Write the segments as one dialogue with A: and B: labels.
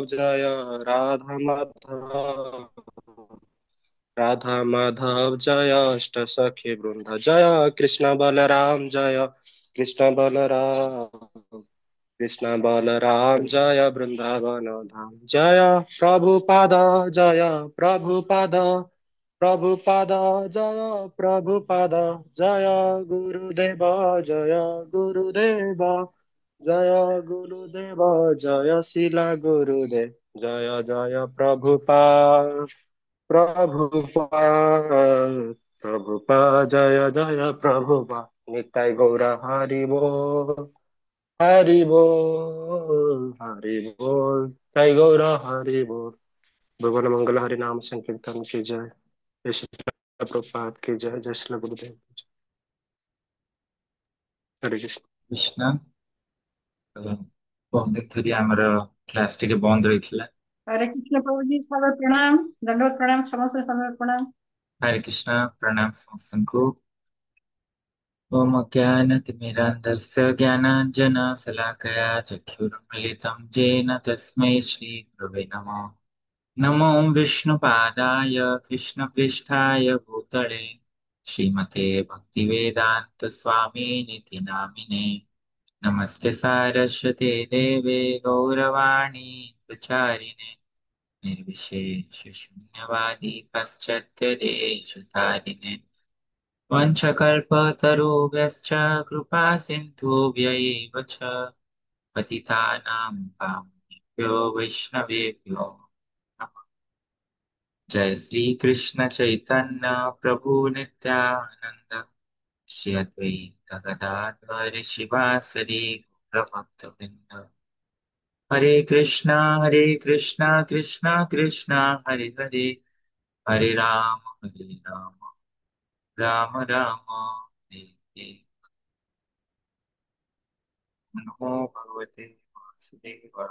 A: माधव जय राधा माधव राधा माधव जय अष्ट सखी वृंद जय कृष्ण बलराम जय कृष्ण बलराम कृष्ण बलराम जय वृंदावन धाम जय प्रभुपाद जय प्रभुपाद प्रभुपाद जय प्रभुपाद जय गुरुदेव जय गुरुदेव जय गुरुदेव जय शिला गुरुदेव जय जय प्रभुपाद प्रभुपाद प्रभुपाद जय जय प्रभुपाद निताय गौर हरि बोल हरि बोल हरि बोल जय गौर हरि बोल भगवान मंगल हरि नाम संकीर्तन की जय जय श्री प्रभुपाद की जय जय श्री गुरुदेव की जय। हरे कृष्ण।
B: कृष्ण बहुत दिन धरी आमर क्लास टिके बंद रही।
C: हरे कृष्ण प्रभु जी सादर प्रणाम। दंडवत प्रणाम समस्त सादर प्रणाम।
B: हरे कृष्ण प्रणाम संको ओम ज्ञानतिमिरान्धस्य ज्ञानाञ्जनशलाकया चक्षुरुन्मीलितं येन तस्मै श्रीगुरवे नमः। नमो विष्णुपादाय कृष्णपृष्ठाय भूतले श्रीमते भक्तिवेदान्तस्वामिनिति नामिने। नमस्ते सारस्वते देवे गौरवाणी प्रचारिणे निर्विशेष शून्यवादी पाश्चात्यदेशतारिणे वंशकल्पतरुभ्यश्च कृपा सिन्धुभ्य एव च पतितानां पावनेभ्यो वैष्णवेभ्यो नमः। जय श्री कृष्ण चैतन्य प्रभु नित्यानंद श्री अद्वैत गदाधर शिवासरि गौरभक्तवृंद। हरे कृष्णा कृष्णा कृष्णा हरे हरे हरे राम राम राम हरे हरे। नमो भगवते वासुदेवाय।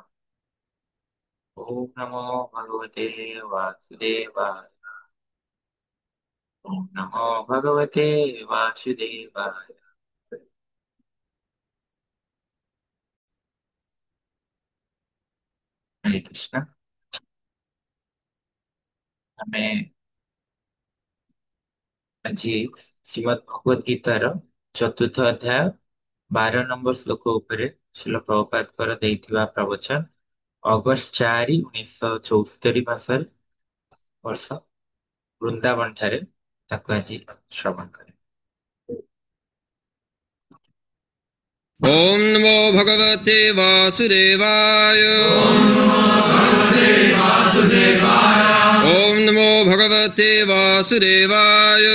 B: ओम नमो भगवते वासुदेवाय। ओम नमो भगवते वासुदेवाय। हरे कृष्ण। हमें आज श्रीमद् भगवद गीतार चतुर्थ अध्याय 12 नंबर श्लोक उपरे श्रील प्रभुपादकर देइथिबा प्रवचन अगस्ट 4 1974 मसीह वर्ष वृंदावन ठारे ताकु आज श्रवण करे।
A: ओम नमो भगवते वासुदेवाय ओम नमो भगवते वासुदेवाय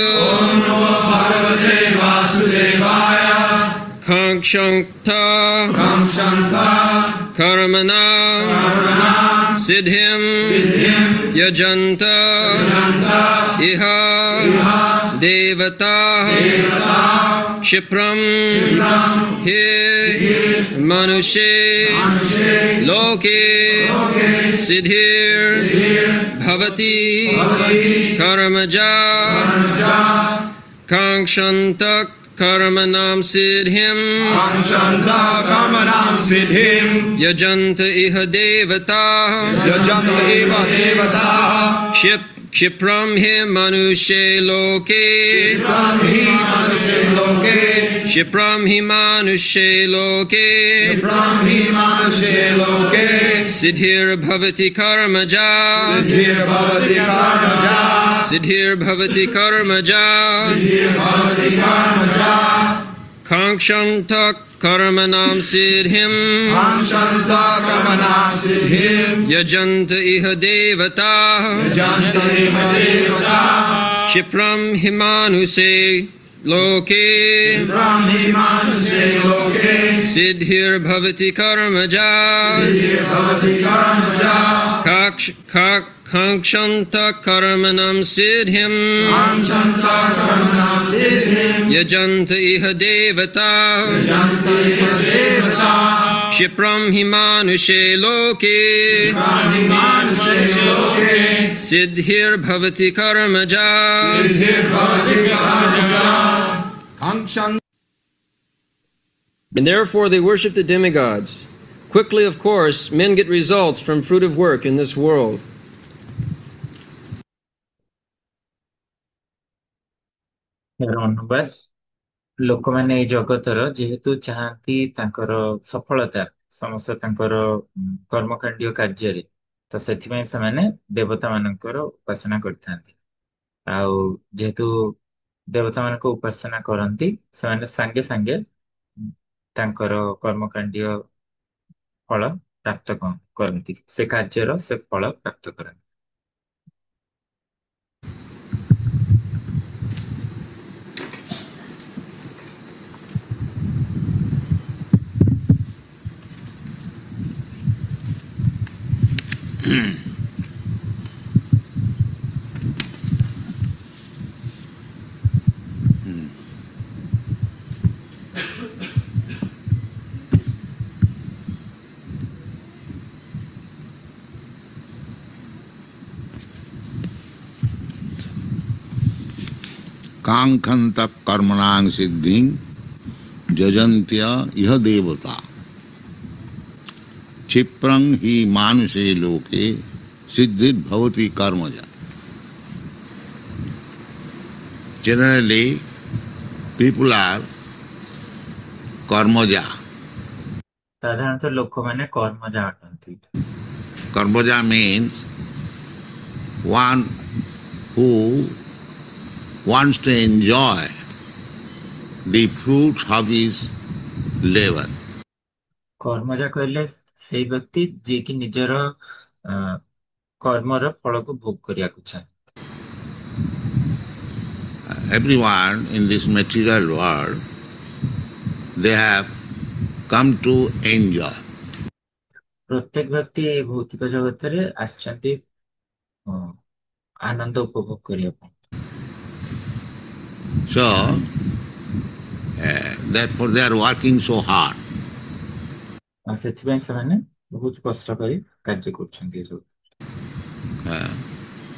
A: कांक्षन्ता कर्मणा सिद्धिं यजन्त इह देवताः क्षिप्रं हि मनुष्ये लोके सिद्धिर्भवति कर्मजा कांक्षन्तः कर्मणां सिद्धिं यजन्त इह देवताः क्षिप्रं हि मनुष्ये लोके क्षिप्रं हि मानुष्ये लोके सिद्धिर्भवति कर्मजा सिद्धिर्भवति कर्मजा कांक्षन्तः कर्मणां सिद्धिं यजन्त इह देवताः क्षिप्रं हि मानुषे लोके सिद्धिर्भवति कर्मजा कांक्षन्तः कर्मणां सिद्धिं यजन्त इह देवताः क्षिप्रं हि मानुषे लोके सिद्धिर्भवति कर्मजा And therefore they worship the demigods,
D: Quickly, of course, men get results from fruitive work in this world.
B: ଅନୁବାଦ ଲୋକମାନେ ଏଇ ଜଗତର ଯେହେତୁ ଚାହାନ୍ତି ତାଙ୍କର ସଫଳତା ସମସ୍ତ ତାଙ୍କର କର୍ମକାଣ୍ଡୀୟ କାର୍ଯ୍ୟରେ ତ ସେଥିପାଇଁ ସେମାନେ ଦେବତା ମାନଙ୍କର ଉପାସନା କରିଥାନ୍ତି। ଆଉ ଯେହେତୁ ଦେବତା ମାନଙ୍କ ଉପାସନା କରନ୍ତି ସେମାନେ ସାଙ୍ଗେ ସାଙ୍ଗେ ତାଙ୍କର କର୍ମକାଣ୍ଡୀୟ ଫଳ ପ୍ରାପ୍ତ କରନ୍ତି, ସେ କାର୍ଯ୍ୟର ସେ ଫଳ ପ୍ରାପ୍ତ କରନ୍ତି।
E: कांक्षन्त कर्मणां सिद्धिं जजन्त्य इह देवता क्षिप्रं हि मानुषे लोके सिद्धिर्भवति कर्मजा। Generally, people are कर्मजा।
B: साधारणतः ଲୋକମାନେ କର୍ମଜା ଅଟନ୍ତି।
E: कर्मजा means one who wants to enjoy the fruits of his labor.
B: କର୍ମଜା କହିଲେ ସେଇ ବ୍ୟକ୍ତି ଯିଏକି ନିଜର କର୍ମର ଫଳକୁ ଭୋଗ କରିବାକୁ ଚାହେଁ।
E: Everyone in this material world, they have come to enjoy.
B: ପ୍ରତ୍ୟେକ ବ୍ୟକ୍ତି ଏ ଭୌତିକ ଜଗତରେ ଆସିଛନ୍ତି ଆନନ୍ଦ ଉପଭୋଗ କରିବା ପାଇଁ।
E: So, therefore they are working so hard.
B: ସେଥିପାଇଁ ସେମାନେ ବହୁତ କଷ୍ଟ କରି କାର୍ଯ୍ୟ କରୁଛନ୍ତି।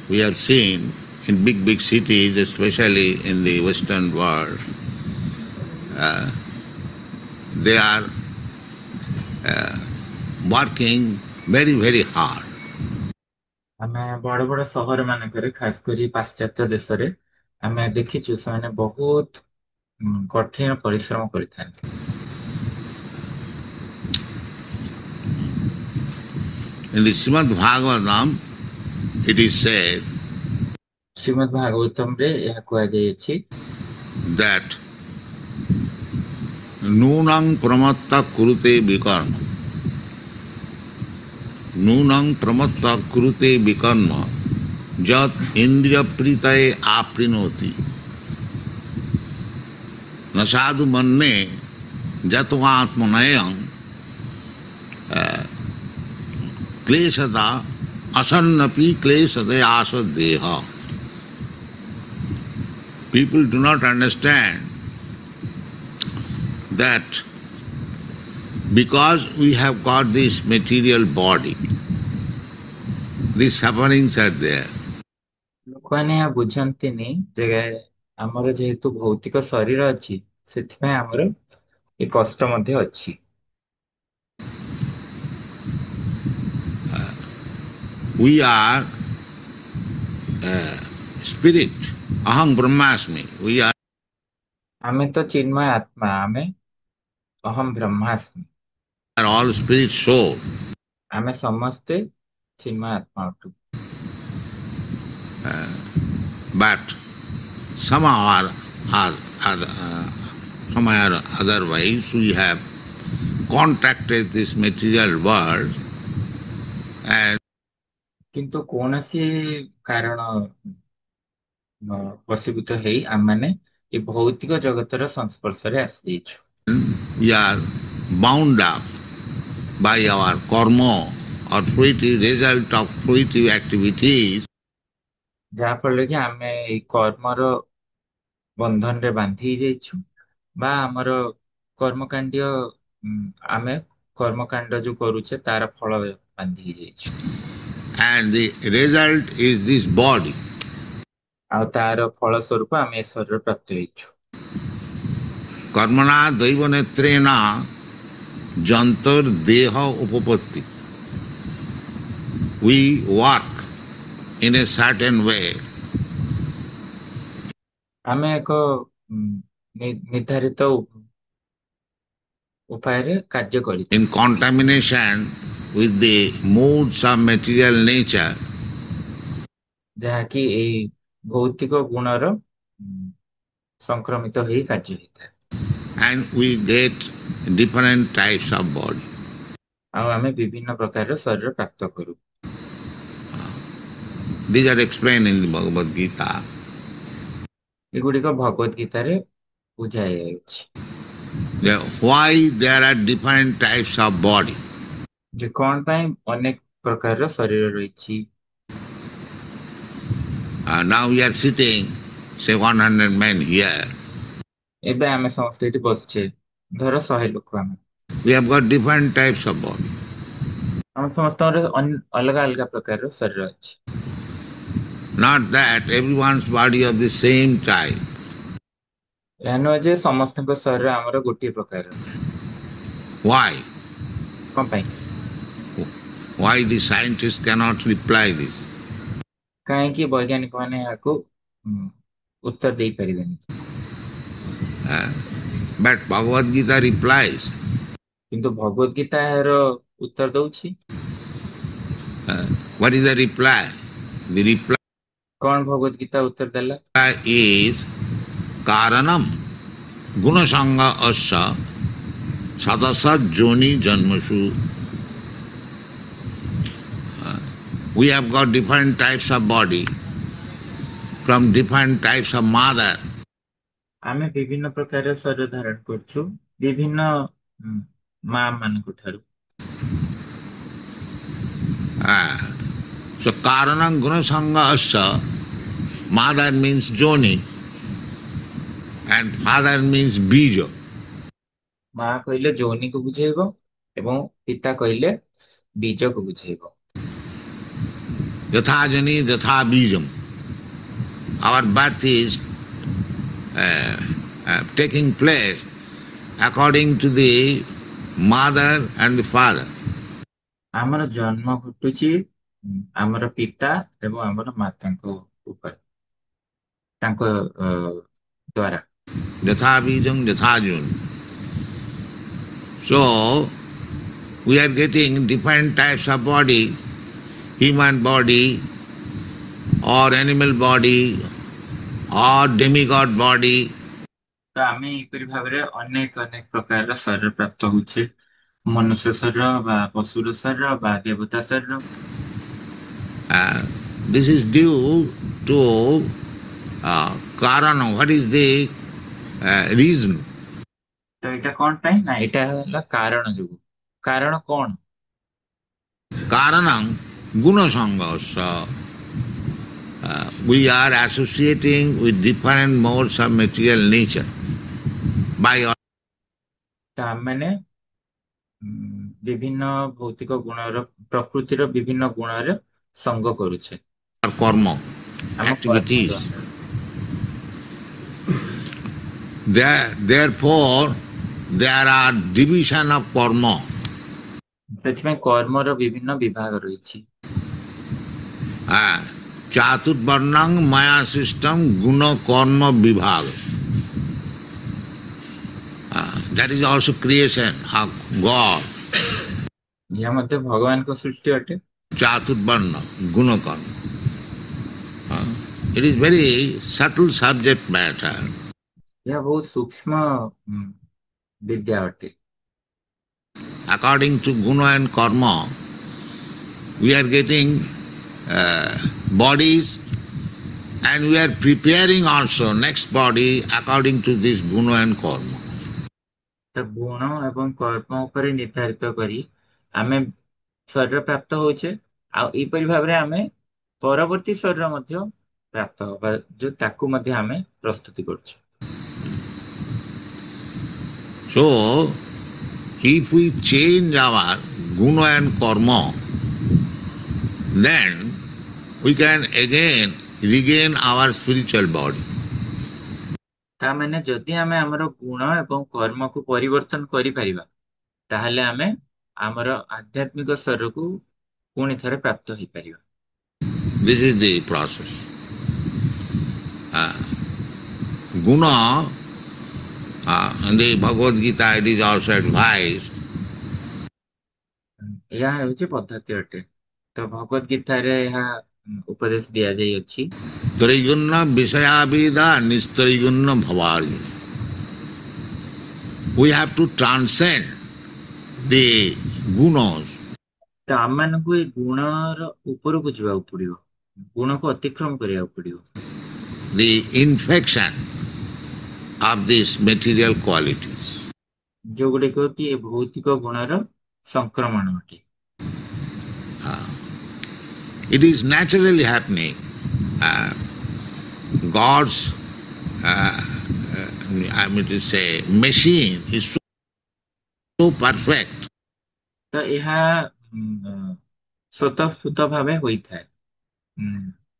E: We have seen in big cities, especially in the Western world, they are working very hard.
B: ଆମେ ବଡ ବଡ ସହର ମାନଙ୍କରେ ଖାସ କରି ପାଶ୍ଚାତ୍ୟ ଦେଶରେ ଆମେ ଦେଖିଛୁ ସେମାନେ ବହୁତ କଠିନ ପରିଶ୍ରମ କରିଥାନ୍ତି।
E: In the Srimad Bhagavatam, it is said
B: ଶ୍ରୀମଦ୍ ଭାଗବତମରେ ଏହା କୁହାଯାଇଛି
E: that nunang pramatta kurute vikarma, nunang pramatta kurute vikarma jat indriya pritaye aprinoti nasadu manne jatvatmanayam kleshada asannapi kleshade asadeha. People do not understand that because we have got this material body, these sufferings are there.
B: ଲୋକମାନେ ଏହା ବୁଝନ୍ତିନି ଯେ ଆମର ଯେହେତୁ ଭୌତିକ ଶରୀର ଅଛି ସେଥିପାଇଁ ଆମର ଏ କଷ୍ଟ ମଧ୍ୟ ଅଛି।
E: We are spirit. Aham Brahmasmi. We are.
B: ଆମେ ତ ଚିନ୍ମୟ ଆତ୍ମା, ଆମେ ଅହମ୍ ବ୍ରହ୍ମାସ୍ମି।
E: Are all spirit soul.
B: ଆମେ ସମସ୍ତେ ଚିନ୍ମୟ ଆତ୍ମା ଅଟୁ।
E: But somehow or otherwise we have contacted this material world and
B: କିନ୍ତୁ କୌଣସି କାରଣ ବଶୀଭୂତ ହେଇ ଆମମାନେ ଏ ଭୌତିକ ଜଗତର ସଂସ୍ପର୍ଶରେ ଆସିଯାଇଛୁ।
E: we are bound up by our karma or fruitive result of fruitive activities.
B: ଯାହା ଫଳରେ କି ଆମେ ଏଇ କର୍ମର ବନ୍ଧନରେ ବାନ୍ଧି ହେଇଯାଇଛୁ ବା ଆମର କର୍ମକାଣ୍ଡୀୟ ଆମେ କର୍ମକାଣ୍ଡ ଯୋଉ କରୁଛେ ତାର ଫଳ ବାନ୍ଧି ହେଇଯାଇଛୁ।
E: And the result is this body.
B: ଆଉ ତାର ଫଳ ସ୍ୱରୂପ ଆମେ ଏ ଶରୀର ପ୍ରାପ୍ତ ହେଇଛୁ।
E: Karmana daiva netrena jantar deha upapatti. We work in a certain way.
B: ଆମେ ଏକ ନିର୍ଦ୍ଧାରିତ ଉପାୟରେ କାର୍ଯ୍ୟ କରିଥାଉ।
E: In contamination with the moods of material nature,
B: ଯାହାକି ଏଇ ଭୌତିକ ଗୁଣର ସଂକ୍ରମିତ ହେଇ କାର୍ଯ୍ୟ ହେଇଥାଏ।
E: and we get different types of body.
B: ଆଉ ଆମେ ବିଭିନ୍ନ ପ୍ରକାରର ଶରୀର ପ୍ରାପ୍ତ କରୁ।
E: These are explained in the Bhagavad Gita.
B: ଏଗୁଡ଼ିକ ଭଗବତ ଗୀତାରେ ବୁଝାଯାଇଛି।
E: Why there are different types of body?
B: ଯେ କଣ ପାଇଁ ଅନେକ ପ୍ରକାରର ଶରୀର ରହିଛି।
E: Now we are sitting, say 100 men here.
B: ଏବେ ଆମେ ସମସ୍ତେ ଏଠି ବସିଛେ, ଧର 100 ଲୋକ ଆମେ।
E: We have got different types of body.
B: ଆମ ସମସ୍ତଙ୍କର ଅଲଗା ଅଲଗା ପ୍ରକାରର ଶରୀର ଅଛି।
E: Not that everyone's body of the same type.
B: ଏହା ନୁହେଁ ଯେ ସମସ୍ତଙ୍କ ଶରୀର ଆମର ଗୋଟିଏ ପ୍ରକାର।
E: Why?
B: କଣ ପାଇଁ?
E: Why the scientists cannot reply this?
B: କାହିଁକି ବୈଜ୍ଞାନିକ ମାନେ ଏହାକୁ ଉତ୍ତର ଦେଇପାରିବେନି।
E: But Bhagavad Gita replies.
B: କିନ୍ତୁ ଭଗବତ ଗୀତା ଏହାର ଉତ୍ତର ଦଉଛି।
E: What is the reply? The reply
B: କଣ ଭଗବତ ଗୀତା ଉତ୍ତର ଦେଲା?
E: is karanam gunasanga asya sadasat joni janmasu. We have got different types of body from different types of mother.
B: ଆମେ ବିଭିନ୍ନ ପ୍ରକାରର ଶରୀର ଧାରଣ କରୁଛୁ ବିଭିନ୍ନ ମା ମାନଙ୍କ ଠାରୁ।
E: So karanam gunasanga asya, mother means joni and father means bija.
B: ମା କହିଲେ ଯୌନିକୁ ବୁଝେଇବ ଏବଂ ପିତା କହିଲେ ବୀଜକୁ ବୁଝେଇବ।
E: Yatha jani yatha bijam. Our birth is taking place according to the mother and the father.
B: ଆମର ଜନ୍ମ ଘଟୁଛି ଆମର ପିତା ଏବଂ ଆମର ମାତାଙ୍କ ଉପରେ, ତାଙ୍କ ଦ୍ୱାରା।
E: Yatha bijam yatha joni. So we are getting different types of body, human body or animal body or demigod body.
B: ତ ଆମେ ଏପରି ଭାବରେ ଅନେକ ଅନେକ ପ୍ରକାରର ଶରୀର ପ୍ରାପ୍ତ ହଉଛି, ମନୁଷ୍ୟ ଶରୀର ବା ପଶୁର ଶରୀର ବା ଦେବତା ଶରୀର।
E: This is due to karana. What is the reason?
B: ତ ଏଇଟା କଣ ପାଇଁ? ନା ଏଇଟା ହେଲା କାରଣ ଯୋଗୁ। କାରଣ କଣ?
E: Karanam gunasangasa. We are associating with different modes of material nature by our
B: ତ ଆମେମାନେ ବିଭିନ୍ନ ଭୌତିକ ଗୁଣର ପ୍ରକୃତିର ବିଭିନ୍ନ ଗୁଣରେ ସଙ୍ଗ କରୁଛେ
E: karma
B: ଆମ
E: activities.
B: କର୍ମ ଦ୍ୱାରା।
E: Therefore, there are division of karma.
B: ସେଥିପାଇଁ କର୍ମର ବିଭିନ୍ନ ବିଭାଗ ରହିଛି।
E: Chaturvarnang maya system guna karma vibhaga. That is also creation of God.
B: ଏହା ମଧ୍ୟ ଭଗବାନଙ୍କ ସୃଷ୍ଟି ଅଟେ।
E: Chaturvarna guna karma. It is very subtle subject matter.
B: ଏହା ବହୁତ ସୂକ୍ଷ୍ମ ବିଦ୍ୟା ଅଟେ।
E: According to guna and karma, we are getting bodies and we are preparing also next body according to this guna and karma.
B: ତ ଗୁଣ ଏବଂ କର୍ମ ଉପରେ ନିର୍ଦ୍ଧାରିତ କରି ଆମେ ଶରୀର ପ୍ରାପ୍ତ ହଉଛେ, ଆଉ ଏହିପରି ଭାବରେ ଆମେ ପରବର୍ତ୍ତୀ ଶରୀର ମଧ୍ୟ ପ୍ରାପ୍ତ ହବା ଯୋଉ ତାକୁ ମଧ୍ୟ ଆମେ ପ୍ରସ୍ତୁତି କରୁଛୁ।
E: So, if we change our guna and karma, then we can again regain our spiritual body.
B: ତାମାନେ ଯଦି ଆମେ ଆମର ଗୁଣ ଏବଂ କର୍ମକୁ ପରିବର୍ତ୍ତନ କରିପାରିବା, ताहले आमे आमर आध्यात्मिक स्तर को पुणी थरे प्राप्त हो परियो।
E: This is the process. Guna, in the Bhagavad Gita it is also advised.
B: यह होची पद्धति अटे। तो भगवत गीता रे यह उपदेश दिया जाई अछि।
E: Triguna Visayavida Nistriguna Bhavari. We have to transcend the gunas.
B: तो आम मान को गुण ऊपर को जीवा पड़ियो, गुण को अतिक्रम करिया पड़ियो।
E: The infection of these material qualities.
B: जो गुडे को कि भौतिक गुणर संक्रमण अटे।
E: It is naturally happening. God's, I mean to say, machine is so perfect.
B: तो यह स्वतः स्वतः भावे होई थाए।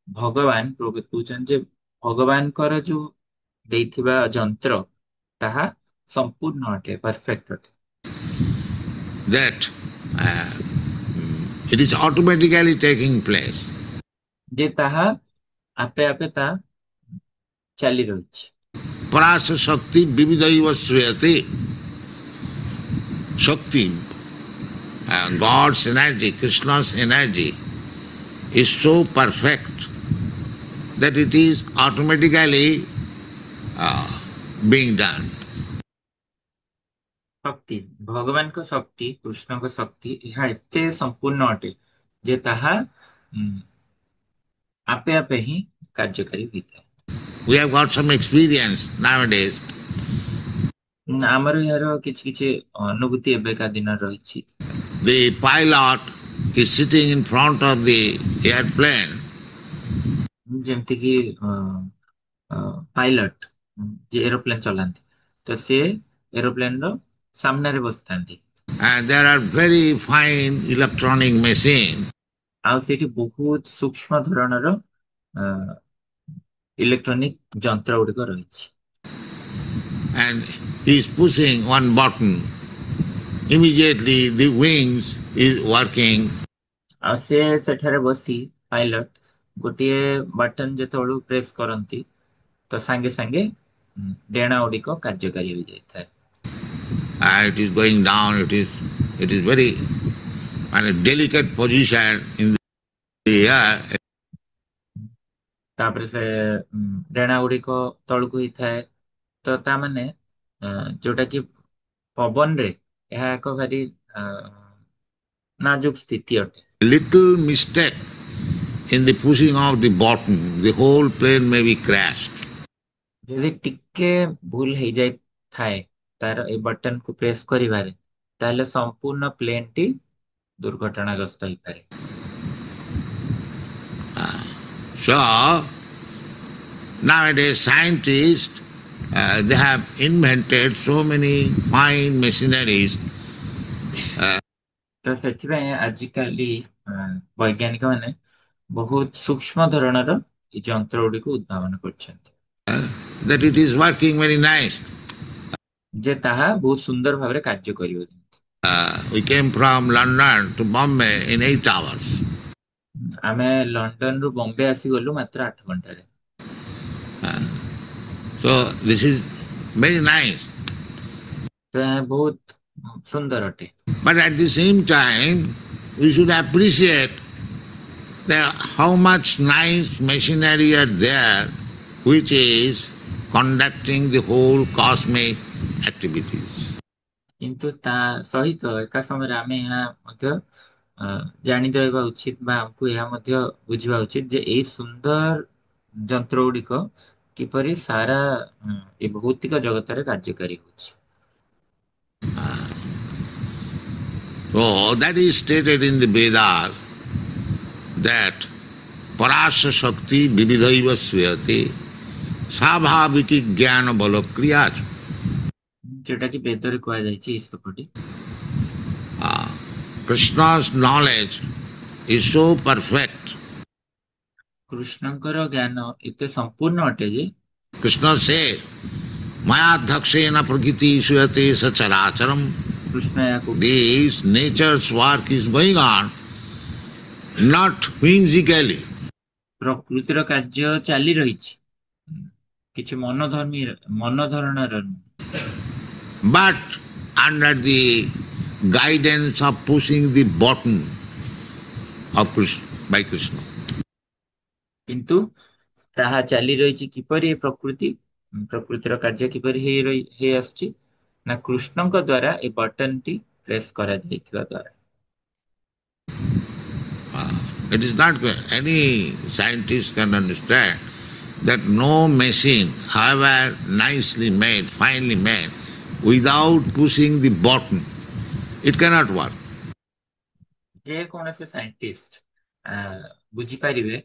B: भगवान प्रभु पूछन जे भगवान कर जो देथिबा यंत्र ताहा संपूर्ण अटे, परफेक्ट अटे।
E: That it is automatically taking place.
B: जे ताहा आपे आपे ता चली रही।
E: Parasa Shakti Vividaiva Sriyate. Shakti, God's energy, Krishna's energy is so perfect that it is automatically being done.
B: शक्ति भगवान को शक्ति, कृष्ण को शक्ति यह एते संपूर्ण अटे जे ताहा आपे आपे ही कार्यकारी होता है।
E: We have got some experience nowadays.
B: आमर यार किछ किछ अनुभूति एबेका दिन रहिछि।
E: The pilot is sitting in front of the airplane.
B: जेमति कि पायलट जे एरोप्लेन चलांती तो से एरोप्लेन रो सामने रे बसतांती।
E: And there are very fine electronic machines.
B: आ सेठी बहुत सूक्ष्म धरणर इलेक्ट्रॉनिक यंत्र गुड़िक रही।
E: And he is pushing one button. Immediately the wings is working.
B: आ से सेठारे बसी पायलट गोटे बटन जेतळु प्रेस करंती तो संगे संगे डेणा गुड़िक कार्यकारी हो जाए।
E: It is going down. It is very delicate position in the air.
B: तापर से डेणा गुड़िक तळको ही थाए तो ता माने जोटा कि पवन रे यह एक भारी नाजुक स्थिति अटे।
E: Little mistake in the pushing of the button, the whole plane may be crashed.
B: यदि टिके भूल हो जाए थाए तार ए बटन को प्रेस करिवारे ताले संपूर्ण प्लेन टी दुर्घटनाग्रस्त हो पारे।
E: So nowadays scientists they have invented so many fine machineries.
B: तो सेथिबे आजिकाली वैज्ञानिक माने बहुत सूक्ष्म धरणर यंत्र गुडी को उद्भावन करछन्ति
E: That it is working very nice.
B: जे ताहा बहुत सुंदर भाबरे कार्य करियो।
E: We came from London to Bombay in 8 hours.
B: आमे लंडन रु बॉम्बे आसी गलु मात्र 8 घंटा रे।
E: So this is very nice.
B: तो बहुत सुंदर अटे।
E: But at the same time, we should appreciate that how much nice machinery are there which is conducting the whole cosmic activities.
B: किंतु ता सहित एका समय आमे यहाँ मध्य जानी देबा उचित बा हमको यहाँ मध्य बुझिबा उचित जे ए सुंदर यंत्र गुड़िक किपरि सारा ए भौतिक जगत रे कार्यकारी होछि।
E: So that is stated in the Vedas that Parasya Shakti Vividhaiva Sriyate Sabhaviki Jnana Bala Kriyachu.
B: जेटा कि वेद रे कहै जाय छै स्तुति।
E: Krishna's knowledge is so perfect.
B: कृष्णकर ज्ञान एते संपूर्ण अटे जे
E: Krishna said, Maya Dhakshena Prakriti Suyate Sacharacharam
B: Krishna ଏହା କହୁଛନ୍ତି
E: This nature's work is going on, not whimsically.
B: ପ୍ରକୃତିର କାର୍ଯ୍ୟ ଚାଲି ରହିଛି, କିଛି ମନଧରଣର ନୁହେଁ,
E: But under the guidance of pushing the button of Krishna, by Krishna.
B: କିନ୍ତୁ ତାହା ଚାଲି ରହିଛି କିପରି ଏ ପ୍ରକୃତିର କାର୍ଯ୍ୟ କିପରି ହେଇ ଆସୁଛି ନା କୃଷ୍ଣଙ୍କ ଦ୍ଵାରା ଏ ବଟନଟି ପ୍ରେସ୍ କରାଯାଇଥିବା ଦ୍ଵାରା।
E: It is not any scientist can understand that no machine, however nicely made, finely made, without pushing the button, it cannot work.
B: ଯେ କୌଣସି ସାଇଣ୍ଟିଷ୍ଟ ବୁଝିପାରିବେ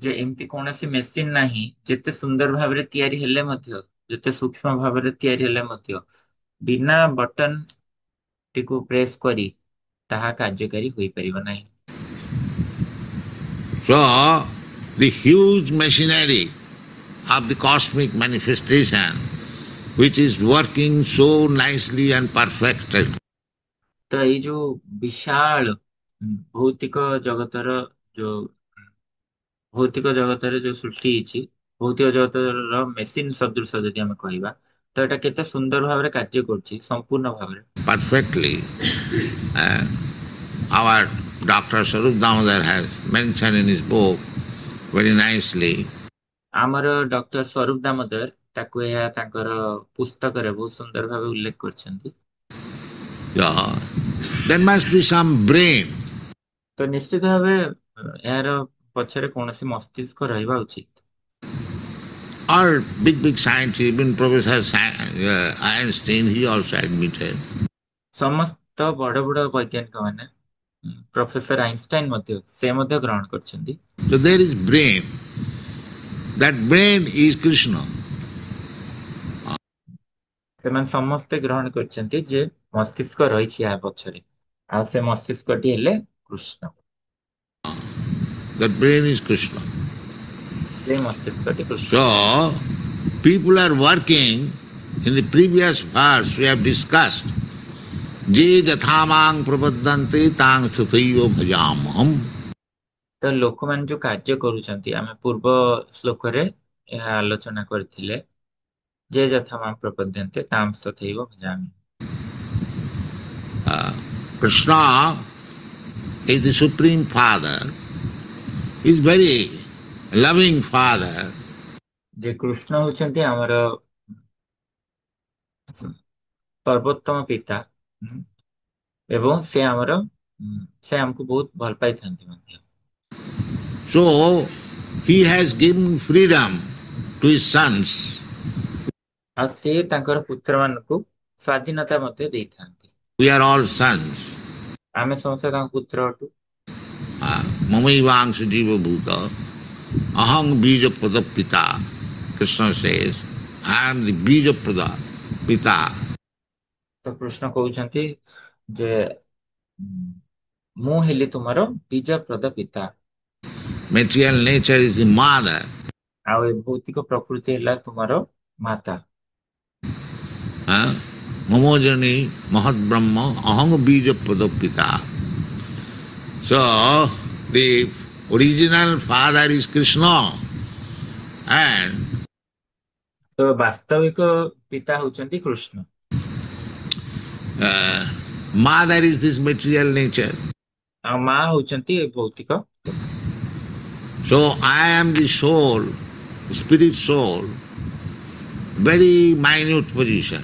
B: ଯେ ଏମିତି କୌଣସି ମେସିନ ନାହିଁ ଯେତେ ସୁନ୍ଦର ଭାବରେ ତିଆରି ହେଲେ ମଧ୍ୟ, ଯେତେ ସୂକ୍ଷ୍ମ ଭାବରେ ତିଆରି ହେଲେ ମଧ୍ୟ ବିନା ବଟନ ଟିକୁ ପ୍ରେସ୍ କରି ତାହା କାର୍ଯ୍ୟକାରୀ ହୋଇପାରିବ ନାହିଁ।
E: So, the huge machinery of the cosmic manifestation, which is working so nicely and perfectly,
B: ତ ଏଇ ଯୋଉ ବିଶାଳ ଭୌତିକ ଜଗତର ଯୋଉ ସୃଷ୍ଟି ହେଇଛି, ଭୌତିକ ଜଗତର ମେସିନ ସଦୃଶ ଯଦି ଆମେ କହିବା ତ ଏଟା କେତେ ସୁନ୍ଦର ଭାବରେ କାର୍ଯ୍ୟ କରୁଛି ସମ୍ପୂର୍ଣ୍ଣ ଭାବରେ
E: perfectly. Our Dr. Sarup Damodar has mentioned in his book very nicely.
B: ଆମର ଡକ୍ଟର ସ୍ୱରୂପ ଦାମୋଦର ତାକୁ ଏହା ତାଙ୍କର ପୁସ୍ତକରେ ବହୁତ ସୁନ୍ଦର ଭାବେ ଉଲ୍ଲେଖ କରିଛନ୍ତି।
E: Yeah. There must be some brain.
B: ତ ନିଶ୍ଚିତ ଭାବେ ଏହାର ପଛରେ କୌଣସି ମସ୍ତିଷ୍କ ରହିବା ଉଚିତ।
E: All big scientists, even Professor Einstein, he also admitted.
B: ସମସ୍ତ ବଡ ବଡ ବୈଜ୍ଞାନିକ ମାନେ, ପ୍ରଫେସର ଆଇନଷ୍ଟାଇନ ମଧ୍ୟ ସେ ମଧ୍ୟ ଗ୍ରହଣ କରିଛନ୍ତି।
E: So there is brain. That brain is Krishna.
B: ସେମାନେ ସମସ୍ତେ ଗ୍ରହଣ କରିଛନ୍ତି ଯେ ମସ୍ତିଷ୍କ ରହିଛି ଏହା ପଛରେ, ଆଉ ସେ ମସ୍ତିଷ୍କଟି ହେଲେ Krishna.
E: That brain is Krishna.
B: ସେ ମସ୍ତିଷ୍କଟି Krishna.
E: So people are working. In the previous verse we have discussed. Je jathamang prapaddante tang sathaiva bhajamaham.
B: ତ ଲୋକମାନେ ଯୋଉ କାର୍ଯ୍ୟ କରୁଛନ୍ତି, ଆମେ ପୂର୍ବ ଶ୍ଲୋକରେ ଏହା ଆଲୋଚନା କରିଥିଲେ, ଯେ ଯଥା ମାଂ ପ୍ରପଦ୍ୟନ୍ତେ ତାଂ ତଥୈବ ଭଜାମି।
E: Krishna is the Supreme Father. He is very loving Father.
B: ଯେ କୃଷ୍ଣ ହଉଛନ୍ତି ଆମର ସର୍ବୋତ୍ତମ ପିତା ଏବଂ ସେ ଆମକୁ ବହୁତ ଭଲ ପାଇଥାନ୍ତି ମଧ୍ୟ।
E: So he has given freedom to his sons.
B: ଆଉ ସେ ତାଙ୍କର ପୁତ୍ରମାନଙ୍କୁ ସ୍ୱାଧୀନତା ମଧ୍ୟ ଦେଇଥାନ୍ତି।
E: We are all sons.
B: ଆମେ ସମସ୍ତେ ତାଙ୍କ ପୁତ୍ର ଅଟୁ।
E: Mamaivangsha jiva bhuta ahang bijapada pita. Krishna says, I am the bijapada pita.
B: ତ କୃଷ୍ଣ କହୁଛନ୍ତି ଯେ ମୁଁ ହେଲି ତୁମର ବୀଜପ୍ରଦ ପିତା।
E: Material nature is the mother.
B: ଆଉ ଏ ଭୌତିକ ପ୍ରକୃତି ହେଲା ତୁମର ମାତା।
E: Mamojani mahat brahma ahang bijapada pita. So the original father is Krishna and
B: ତ ବାସ୍ତବିକ ପିତା ହଉଛନ୍ତି Krishna.
E: mother is this material nature.
B: ଆଉ ମା ହଉଛନ୍ତି ଏ ଭୌତିକ।
E: So I am the soul, spirit soul, very minute position.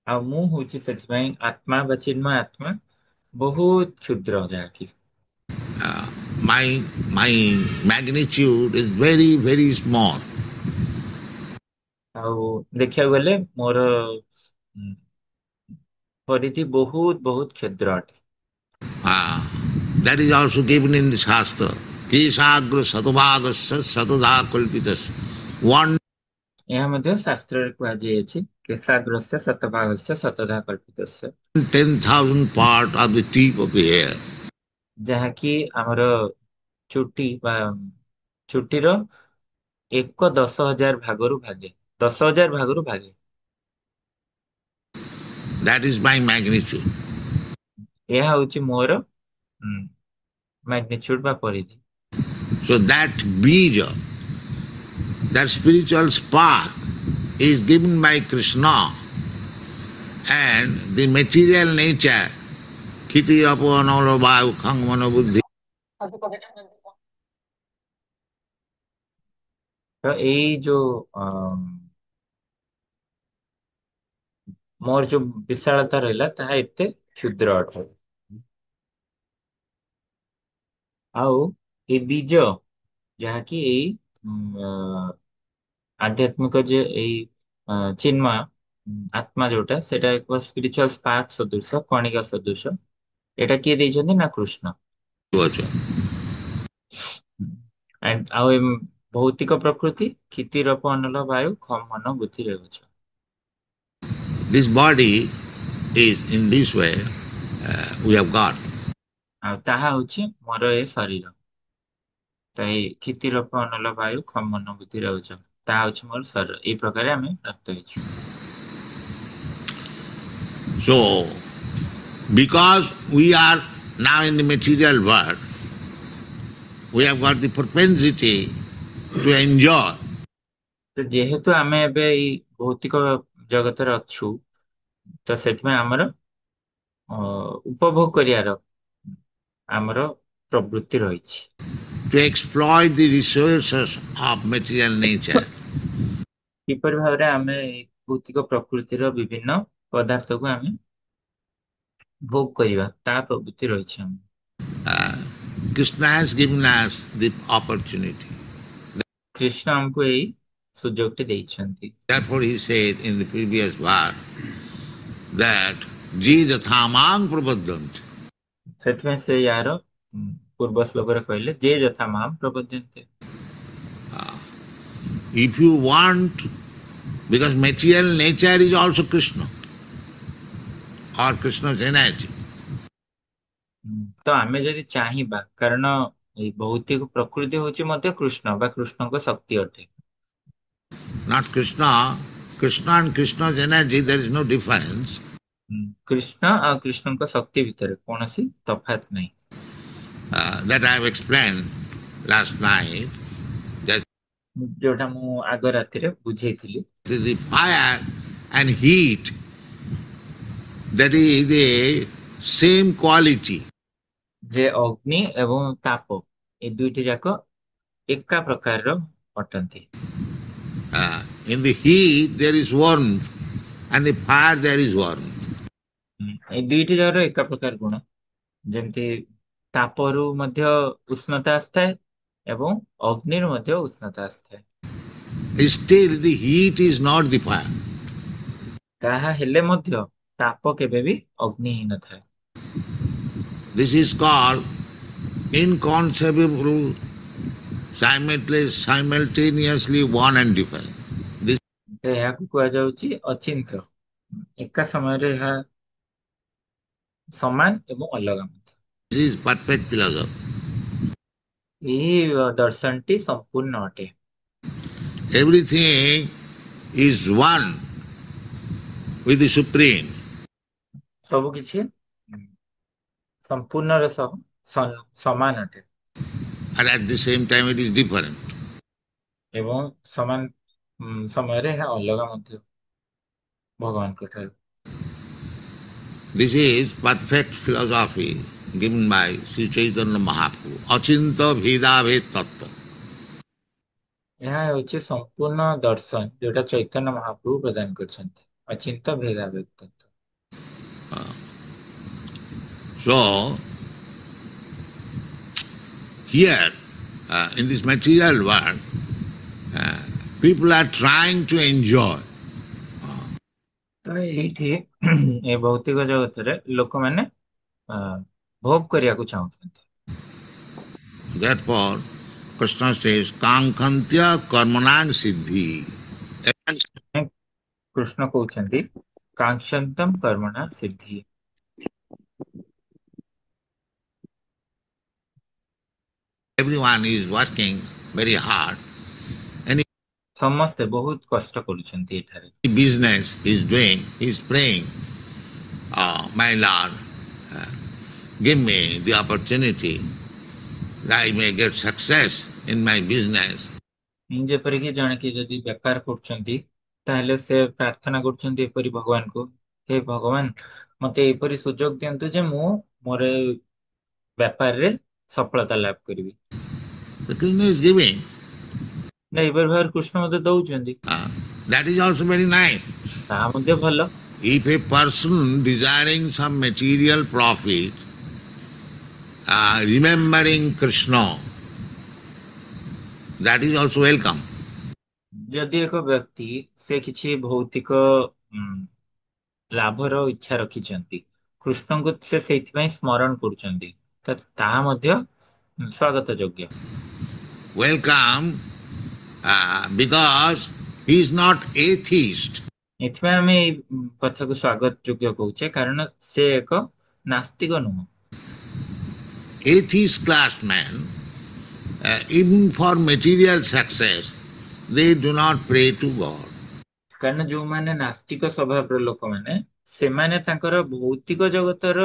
B: ଆଉ ମୁଁ ହଉଛି ସେଥିପାଇଁ ଆତ୍ମା ବା ଚିନ୍ମୟ ଆତ୍ମା, ବହୁତ କ୍ଷୁଦ୍ର ଯାହାକି।
E: My magnitude is very small.
B: ଆଉ ଦେଖିବାକୁ ଗଲେ ମୋର ପରିଧି ବହୁତ କ୍ଷୁଦ୍ର ଅଟେ।
E: That is also given in the Shastra. Kesagra satavagasya satadha kalpitasya. One.
B: ଏହା ମଧ୍ୟ ଶାସ୍ତ୍ରରେ କୁହାଯାଇଅଛି, କେଶାଗ୍ରସ୍ୟ ଶତଭାଗସ୍ୟ ଶତଧା କଳ୍ପିତସ୍ୟ।
E: 10,000 part of the tip of the hair.
B: ଯାହାକି ଆମର ଚୁଟିର 10,000 ଭାଗରୁ ଭାଗେ।
E: That is my magnitude.
B: ଏହା ହେଉଛି ମୋର ମ୍ୟାଗ୍ନିଚ୍ୟୁଡ ବା ପରିଧି।
E: So that bija, that spiritual spark is given by Krishna, and the material nature, kiti apo anolo vayu khang mano buddhi.
B: ତ ଏଇ ଯୋଉ ମୋର ଯୋଉ ବିଶାଳତା ରହିଲା ତାହା ଏତେ କ୍ଷୁଦ୍ର ଅଟେ। ଆଉ ଏ ବୀଜ ଯାହାକି ଏଇ ଆଧ୍ୟାତ୍ମିକ ଯେ ଏଇ ଚିନ୍ମୟ ଆତ୍ମା ଯୋଉଟା ସେଟା ଏକ ସ୍ପିରିଚୁଆଲ ସ୍ପାର୍କ ସଦୃଶ, କଣିକା ସଦୃଶ। ଏଟା କିଏ ଦେଇଛନ୍ତି ନା କୃଷ୍ଣ। ଆଉ ଏ ଭୌତିକ ପ୍ରକୃତି କ୍ଷିତିରପ ଅନଲ ବାୟୁ ଖମ ମନ ବୁଦ୍ଧି ରହୁଛ।
E: This body is in this way we have got.
B: ଆଉ ତାହା ହଉଛି ମୋର ଏ ଶରୀର। ତ ଏଇ କ୍ଷିତିରପ ଅନଲ ବାୟୁ ଖମ ମନ ବୁଦ୍ଧି ରହୁଛ, ତାହା ହଉଛି ମୋର ଶରୀର। ଏଇ ପ୍ରକାର ଆମେ ପ୍ରାପ୍ତ ହେଇଛୁ।
E: So, because we are now in the material world, we have got the propensity to enjoy.
B: ତ ଯେହେତୁ ଆମେ ଏବେ ଏଇ ଭୌତିକ ଜଗତରେ ଅଛୁ, ତ ସେଥିପାଇଁ ଆମର ଉପଭୋଗ କରିବାର ଆମର ପ୍ରବୃତ୍ତି ରହିଛି।
E: To exploit the resources of material nature.
B: କିପରି ଭାବରେ ଆମେ ଏଇ ଭୌତିକ ପ୍ରକୃତିର ବିଭିନ୍ନ ପଦାର୍ଥକୁ ଆମେ ଭୋଗ କରିବା, ତା ପ୍ରବୃତ୍ତି ରହିଛି ଆମେ।
E: Krishna has given us the opportunity.
B: Krishna ଆମକୁ ଏଇ ସୁଯୋଗଟି ଦେଇଛନ୍ତି।
E: Therefore he said in the previous verse that je yathamang prabodhanti.
B: ସେଥିପାଇଁ ସେ ୟାର ପୂର୍ବ ଶ୍ଲୋକରେ କହିଲେ ଯେ ଯଥା ma'am ପ୍ରବଦ୍ୟନ୍ତେ।
E: If you want, because material nature is also Krishna or Krishna's energy.
B: ତ ଆମେ ଯଦି ଚାହିଁବା, କାରଣ ଏଇ ଭୌତିକ ପ୍ରକୃତି ହଉଛି ମଧ୍ୟ କୃଷ୍ଣ ବା କୃଷ୍ଣଙ୍କ ଶକ୍ତି ଅଟେ।
E: Not Krishna. Krishna and Krishna's energy, there is no difference.
B: Krishna ଆଉ କୃଷ୍ଣଙ୍କ ଶକ୍ତି ଭିତରେ କୌଣସି ତଫାତ ନାହିଁ।
E: That I have explained last night.
B: ଯୋଉଟା ମୁଁ ଆଗ ରାତିରେ ବୁଝେଇଥିଲି।
E: The fire and heat, that is the same quality.
B: ଯେ ଅଗ୍ନି ଏବଂ ତାପ ଏ ଦୁଇଟି ଯାକ ଏକା ପ୍ରକାରର ଅଟନ୍ତି।
E: In the heat there is warmth, and the fire there is warmth.
B: ଏ ଦୁଇଟି ଯାକର ଏକା ପ୍ରକାର ଗୁଣ। ଯେମିତି ତାପରୁ ମଧ୍ୟ ଉଷ୍ଣତା ଆସିଥାଏ ଏବଂ ଅଗ୍ନିରୁ ମଧ୍ୟ ଉଷ୍ଣତା ଆସିଥାଏ।
E: Still the heat is not the fire.
B: ତାହା ହେଲେ ମଧ୍ୟ ତାପ କେବେ ବି ଅଗ୍ନି ହେଇନଥାଏ।
E: This is called inconceivable, simultaneously one and different.
B: ଏହାକୁ କୁହାଯାଉଛି ଅଚିନ୍ତ୍ୟ। ଏକା ସମୟରେ ଏହା ସମାନ ଏବଂ ଅଲଗା ମଧ୍ୟ।
E: This is perfect philosophy.
B: ଏହି ଦର୍ଶନଟି ସମ୍ପୂର୍ଣ୍ଣ ଅଟେ।
E: Everything is one with the Supreme.
B: ସବୁ କିଛି ସମ୍ପୂର୍ଣ୍ଣର ସହ ସମାନ ଅଟେ।
E: And at the same time it is different.
B: ଏବଂ ସମାନ ସମୟରେ ଏହା ଅଲଗା ମଧ୍ୟ ଭଗବାନଙ୍କ ଠାରୁ।
E: This is perfect philosophy given by Sri Chaitanya Mahaprabhu. Achinta Bheda Bhed Tattva.
B: ଏହା ହେଉଛି ସମ୍ପୂର୍ଣ୍ଣ ଦର୍ଶନ ଯୋଉଟା ଚୈତନ୍ୟ ମହାପ୍ରଭୁ ପ୍ରଦାନ କରିଛନ୍ତି। ଅଚିନ୍ତ ଭେଦାଭେଦ ତତ୍ତ୍ୱ।
E: So here in this material world, people are trying to enjoy.
B: ତ ଏଇଠି ଏ ଭୌତିକ ଜଗତରେ ଲୋକମାନେ ଭୋଗ କରିବାକୁ ଚାହୁଁଛନ୍ତି।
E: Therefore Krishna says kankantya karmanang siddhi.
B: Krishna କହୁଛନ୍ତି କାଙ୍କ୍ଷନ୍ତମ କର୍ମଣା ସିଦ୍ଧି।
E: Everyone is working very hard.
B: ସମସ୍ତେ ବହୁତ କଷ୍ଟ କରୁଛନ୍ତି ଏଠାରେ।
E: Business he is doing, he is praying, my Lord, uh, give me the opportunity that I may get success in my business.
B: ଯେପରିକି ଜଣେ କିଏ ଯଦି ବେପାର କରୁଛନ୍ତି ତାହେଲେ ସେ ପ୍ରାର୍ଥନା କରୁଛନ୍ତି ଏପରି ଭଗବାନଙ୍କୁ, ହେ ଭଗବାନ ମତେ ଏପରି ସୁଯୋଗ ଦିଅନ୍ତୁ ଯେ ମୁଁ ମୋର ଏ ବେପାରରେ ସଫଳତା ଲାଭ କରିବି।
E: The Krishna is giving.
B: ନା ଏପରି ଭାବରେ କୃଷ୍ଣ ମତେ ଦଉଛନ୍ତି,
E: That is also very nice.
B: ତାହା ମଧ୍ୟ ଭଲ।
E: If a person desiring some material profit, remembering Krishna, that is also welcome.
B: ଯଦି ଏକ ବ୍ୟକ୍ତି ସେ କିଛି ଭୌତିକ ଲାଭର ଇଚ୍ଛା ରଖିଛନ୍ତି, କୃଷ୍ଣଙ୍କୁ ସେ ସେଇଥିପାଇଁ ସ୍ମରଣ କରୁଛନ୍ତି, ତାହା ମଧ୍ୟ ସ୍ୱାଗତ ଯୋଗ୍ୟ।
E: Welcome because he is not atheist.
B: ଏଥିପାଇଁ ଆମେ ଏଇ କଥାକୁ ସ୍ୱାଗତ ଯୋଗ୍ୟ କହୁଛେ କାରଣ ସେ ଏକ ନାସ୍ତିକ ନୁହଁ।
E: Atheist class man, even for material success, they do not pray to God.
B: କାରଣ ଯୋଉମାନେ ନାସ୍ତିକ ସ୍ୱଭାବର ଲୋକମାନେ ସେମାନେ ତାଙ୍କର ଭୌତିକ ଜଗତର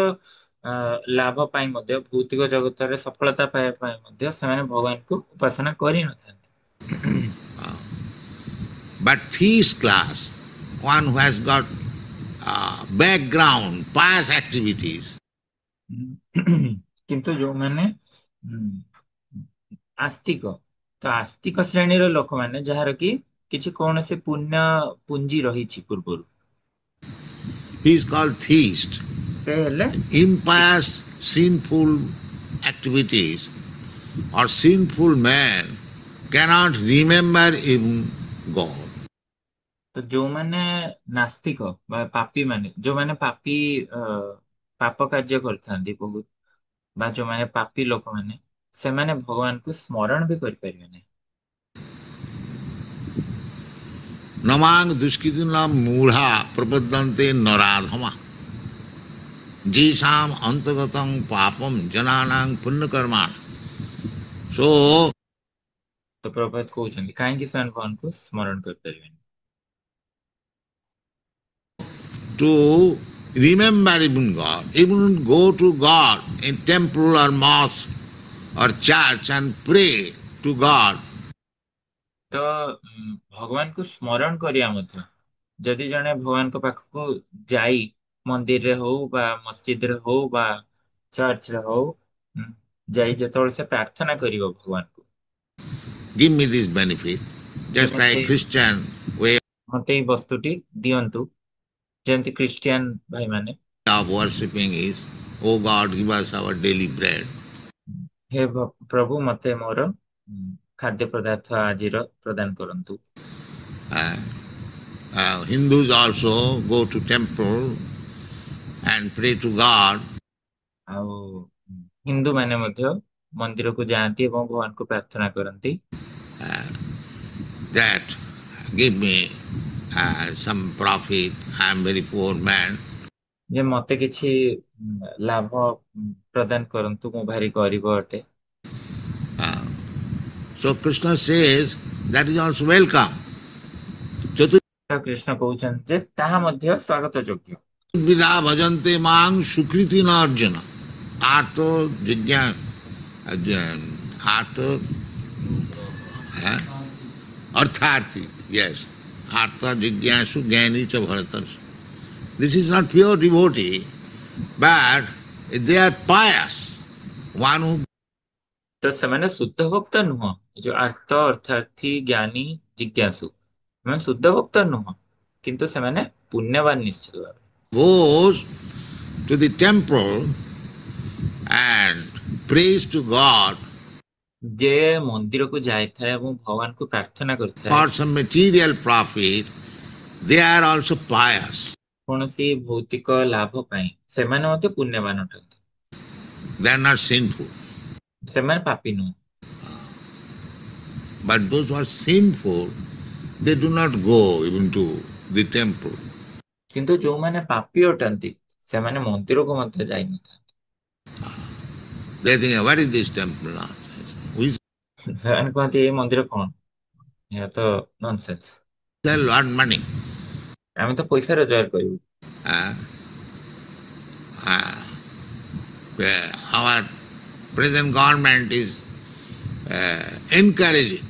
B: ଲାଭ ପାଇଁ ମଧ୍ୟ, ଭୌତିକ ଜଗତରେ ସଫଳତା ପାଇବା ପାଇଁ ମଧ୍ୟ ସେମାନେ ଭଗବାନଙ୍କୁ ଉପାସନା କରିନଥାନ୍ତି।
E: But theist class, one who has got background, past activities,
B: କିନ୍ତୁ ଯୋଉମାନେ ଆସ୍ତିକ, ତ ଆସ୍ତିକ ଶ୍ରେଣୀର ଲୋକମାନେ ଯାହାର କି କିଛି କୌଣସି ପୁଣ୍ୟ ପୁଞ୍ଜି ରହିଛି ପୂର୍ବରୁ,
E: he is called theist.
B: ସେ ହେଲେ
E: Impious, sinful activities or sinful man cannot remember even God.
B: ତ ଯୋଉମାନେ ନାସ୍ତିକ ବା ପାପୀ ମାନେ, ଯୋଉମାନେ ପାପୀ ପାପ କାର୍ଯ୍ୟ କରିଥାନ୍ତି ବହୁତ, ବା ଯୋଉମାନେ ପାପୀ ଲୋକମାନେ, ସେମାନେ ଭଗବାନଙ୍କୁ ସ୍ମରଣ ବି କରିପାରିବେ ନାହିଁ।
E: Namang duskidinam mudha prabodante naradhama jisam antagatam papam jananang punyakarman. So,
B: ତ ପ୍ରଭାତ କହୁଛନ୍ତି କାହିଁକି ସେମାନେ ଭଗବାନଙ୍କୁ ସ୍ମରଣ କରିପାରିବେନି?
E: to remember even God, even go to God in temple or mosque or church and pray to God.
B: ତ ଭଗବାନଙ୍କୁ ସ୍ମରଣ କରିବା ମଧ୍ୟ, ଯଦି ଜଣେ ଭଗବାନଙ୍କ ପାଖକୁ ଯାଇ ମନ୍ଦିରରେ ହଉ ବା ମସଜିଦରେ ହଉ ବା ଚର୍ଚ୍ଚରେ ହଉ ଯାଇ ଯେତେବେଳେ ସେ ପ୍ରାର୍ଥନା କରିବ ଭଗବାନଙ୍କୁ,
E: Give me this benefit, just like Christian way
B: ମତେ ଏଇ ବସ୍ତୁଟି ଦିଅନ୍ତୁ, ଯେମିତି ଖ୍ରୀଷ୍ଟିଆନ ଭାଇମାନେ
E: of worshipping is, oh God, give us our daily bread.
B: ହେ ପ୍ରଭୁ ମତେ ମୋର ଖାଦ୍ୟ ପଦାର୍ଥ ଆଜିର ପ୍ରଦାନ କରନ୍ତୁ।
E: Hindus also go to temple and pray to God.
B: ଆଉ ହିନ୍ଦୁ ମାନେ ମଧ୍ୟ ମନ୍ଦିରକୁ ଯାଆନ୍ତି ଏବଂ ଭଗବାନଙ୍କୁ ପ୍ରାର୍ଥନା କରନ୍ତି,
E: That give me some profit, I am very poor man.
B: ଯେ ମତେ କିଛି ଲାଭ ପ୍ରଦାନ କରନ୍ତୁ, ମୁଁ ଭାରି ଗରିବ ଅଟେ।
E: So Krishna says that is also welcome.
B: Krishna କହୁଛନ୍ତି ଯେ ତାହା ମଧ୍ୟ ସ୍ୱାଗତ ଯୋଗ୍ୟ।
E: Vidha bhajante mang sukriti na arjuna. Artho jigya artho artharthi, yes. Artha jigyasu jnani cha bharatarsu. This is not pure devotee, but they are pious. One who
B: ତ ସେମାନେ ଶୁଦ୍ଧ ଭକ୍ତ ନୁହଁ, ଯୋଉ ଆର୍ଥ ଅର୍ଥାର୍ଥୀ ଜ୍ଞାନୀ ଜିଜ୍ଞାସୁ, ସେମାନେ ଶୁଦ୍ଧ ଭକ୍ତ ନୁହଁ, କିନ୍ତୁ ସେମାନେ ପୁଣ୍ୟବାନ ନିଶ୍ଚିତ ଭାବେ।
E: goes to the temple and prays to God
B: ଯେ ମନ୍ଦିରକୁ ଯାଇଥାଏ ଏବଂ ଭଗବାନଙ୍କୁ ପ୍ରାର୍ଥନା କରିଥାଏ
E: for some material profit, they are also pious.
B: କୌଣସି ଭୌତିକ ଲାଭ ପାଇଁ, ସେମାନେ ମଧ୍ୟ ପୁଣ୍ୟବାନ ଅଟନ୍ତି,
E: They are not sinful.
B: ସେମାନେ ପାପୀ ନୁହଁ।
E: But those who are sinful, they do not go even to the temple.
B: କିନ୍ତୁ ଯୋଉମାନେ ପାପୀ ଅଟନ୍ତି ସେମାନେ ମନ୍ଦିରକୁ ମଧ୍ୟ ଯାଇନଥାନ୍ତି।
E: They think, what is this temple?
B: ସେମାନେ କହନ୍ତି ଏଇ ମନ୍ଦିର କଣ, ଏହା ତ ନନସେନ୍ସ,
E: They'll earn money.
B: ଆମେ ତ ପଇସା ରୋଜଗାର କରିବୁ।
E: present government is encouraging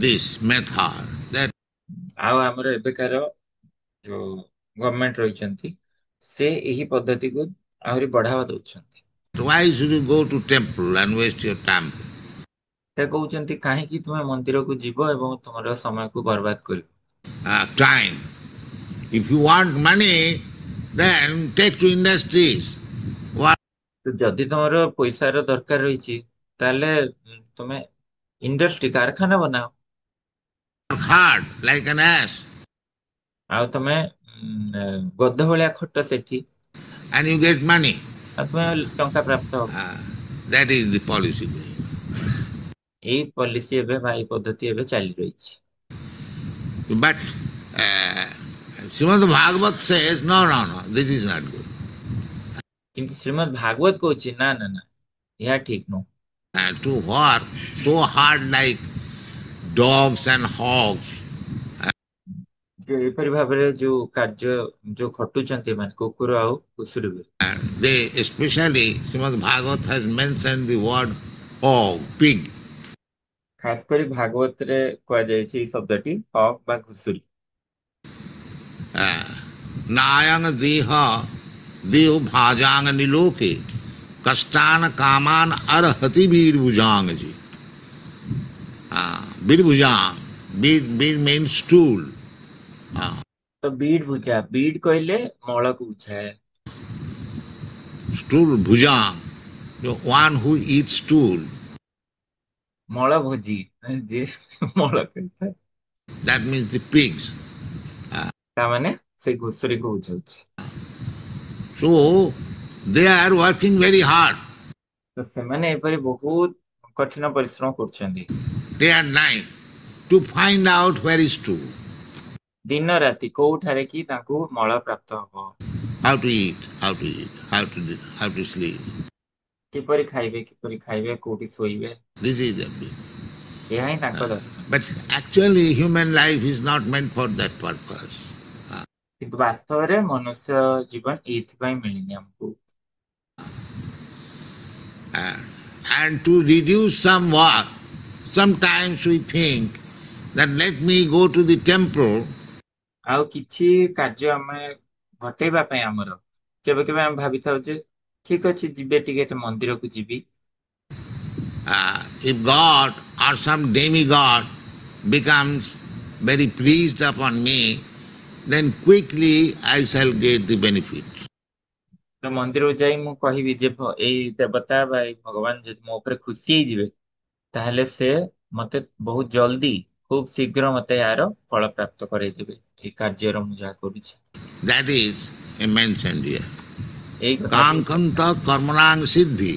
E: this method that
B: ଆଉ ଆମର ଏବେକାର ଯୋଉ ଗଭର୍ଣ୍ଣମେଣ୍ଟ ରହିଛନ୍ତି ସେ ଏହି ପଦ୍ଧତିକୁ ଆହୁରି ବଢାवा ଦଉଛନ୍ତି।
E: why should you go to temple and waste your time?
B: ସେ କହୁଛନ୍ତି କାହିଁକି ତୁମେ ମନ୍ଦିରକୁ ଯିବ ଏବଂ ତୁମର ସମୟକୁ ବର୍ବାଦ କରିବ।
E: Time. If you want money, then take to industries.
B: ତ ଯଦି ତମର ପଇସାର ଦରକାର ରହିଛି ତାହେଲେ ତୁମେ ଇଣ୍ଡଷ୍ଟ୍ରି କାରଖାନା ବନାଅ।
E: Work hard like an ass.
B: ଆଉ ତମେ ଗଧ ଭଳିଆ ଖଟ ସେଠି
E: And you get money.
B: ଆଉ ତୁମେ ଟଙ୍କା ପ୍ରାପ୍ତ ହବ।
E: That is the policy.
B: ଏଇ ପଲିସି ଏବେ ବା ଏଇ ପଦ୍ଧତି ଏବେ ଚାଲି ରହିଛି।
E: But Srimad Bhagavat says, no, this is not good.
B: କିନ୍ତୁ ଶ୍ରୀମଦ୍ ଭାଗବତ କହୁଛି ନା ନା ନା ଏହା ଠିକ ନୁହଁ।
E: To work so hard like dogs and hogs.
B: ଏପରି ଭାବରେ ଯୋଉ କାର୍ଯ୍ୟ ଯୋଉ ଖଟୁଛନ୍ତି ଏମାନେ କୁକୁର ଆଉ ଘୁଷୁରୀ ଭଳି।
E: They especially Srimad Bhagavat has mentioned the word hog, pig.
B: ଖାସ କରି ଭାଗବତରେ କୁହାଯାଇଛି ଏଇ ଶବ୍ଦଟି ହକ୍ ବା ଘୁଷୁରୀ।
E: Nayang deha deho bhajang niloke kastan kaman arhati bir bhujang ji. Bir bhujang, bir means stool.
B: ତ ବିଡ୍ ଭୁଜା ବିଡ୍ କହିଲେ ମଳକୁ ବୁଝାଏ।
E: Stool bhujang, the one who eats stool.
B: ମଳ ଭୋଜି ଯିଏ ମଳ ଖାଇଥାଏ
E: That means the pigs.
B: ତାମାନେ ସେ ଘୁଷୁରୀକୁ ବୁଝାଉଛି।
E: So they are working very hard.
B: ତ ସେମାନେ ଏପରି ବହୁତ କଠିନ ପରିଶ୍ରମ କରୁଛନ୍ତି
E: Day and night to find out where is stool.
B: ଦିନ ରାତି କୋଉଠାରେ କି ତାଙ୍କୁ ମଳ ପ୍ରାପ୍ତ ହବ।
E: How to eat, how to sleep.
B: କିପରି ଖାଇବେ କୋଉଠି ଶୋଇବେ
E: This is the big.
B: ଏହା ହିଁ ତାଙ୍କ ଦରକାର।
E: But actually human life is not meant for that purpose.
B: କିନ୍ତୁ ବାସ୍ତବରେ ମନୁଷ୍ୟ ଜୀବନ ଏଇଥିପାଇଁ ମିଳିନି ଆମକୁ।
E: And to reduce some work, sometimes we think that let me go to the temple.
B: ଆଉ କିଛି କାର୍ଯ୍ୟ ଆମେ ଘଟେଇବା ପାଇଁ ଆମର କେବେ କେବେ ଆମେ ଭାବିଥାଉ ଯେ ଠିକ ଅଛି ଯିବେ ଟିକେ ମନ୍ଦିରକୁ ଯିବି।
E: If God or some demigod becomes very pleased upon me, then quickly I shall get the benefit.
B: ତ ମନ୍ଦିରକୁ ଯାଇ ମୁଁ କହିବି ଯେ ଏଇ ଦେବତା ବା ଏଇ ଭଗବାନ ଯଦି ମୋ ଉପରେ ଖୁସି ହେଇଯିବେ ତାହେଲେ ସେ ମତେ ବହୁତ ଜଲଦି ଖୁବ ଶୀଘ୍ର ମତେ ଏହାର ଫଳ ପ୍ରାପ୍ତ କରେଇଦେବେ ଏଇ କାର୍ଯ୍ୟର ମୁଁ ଯାହା କରୁଛି।
E: That is mentioned here.
B: ଏଇ କଥା
E: Kankanta karmanang siddhi.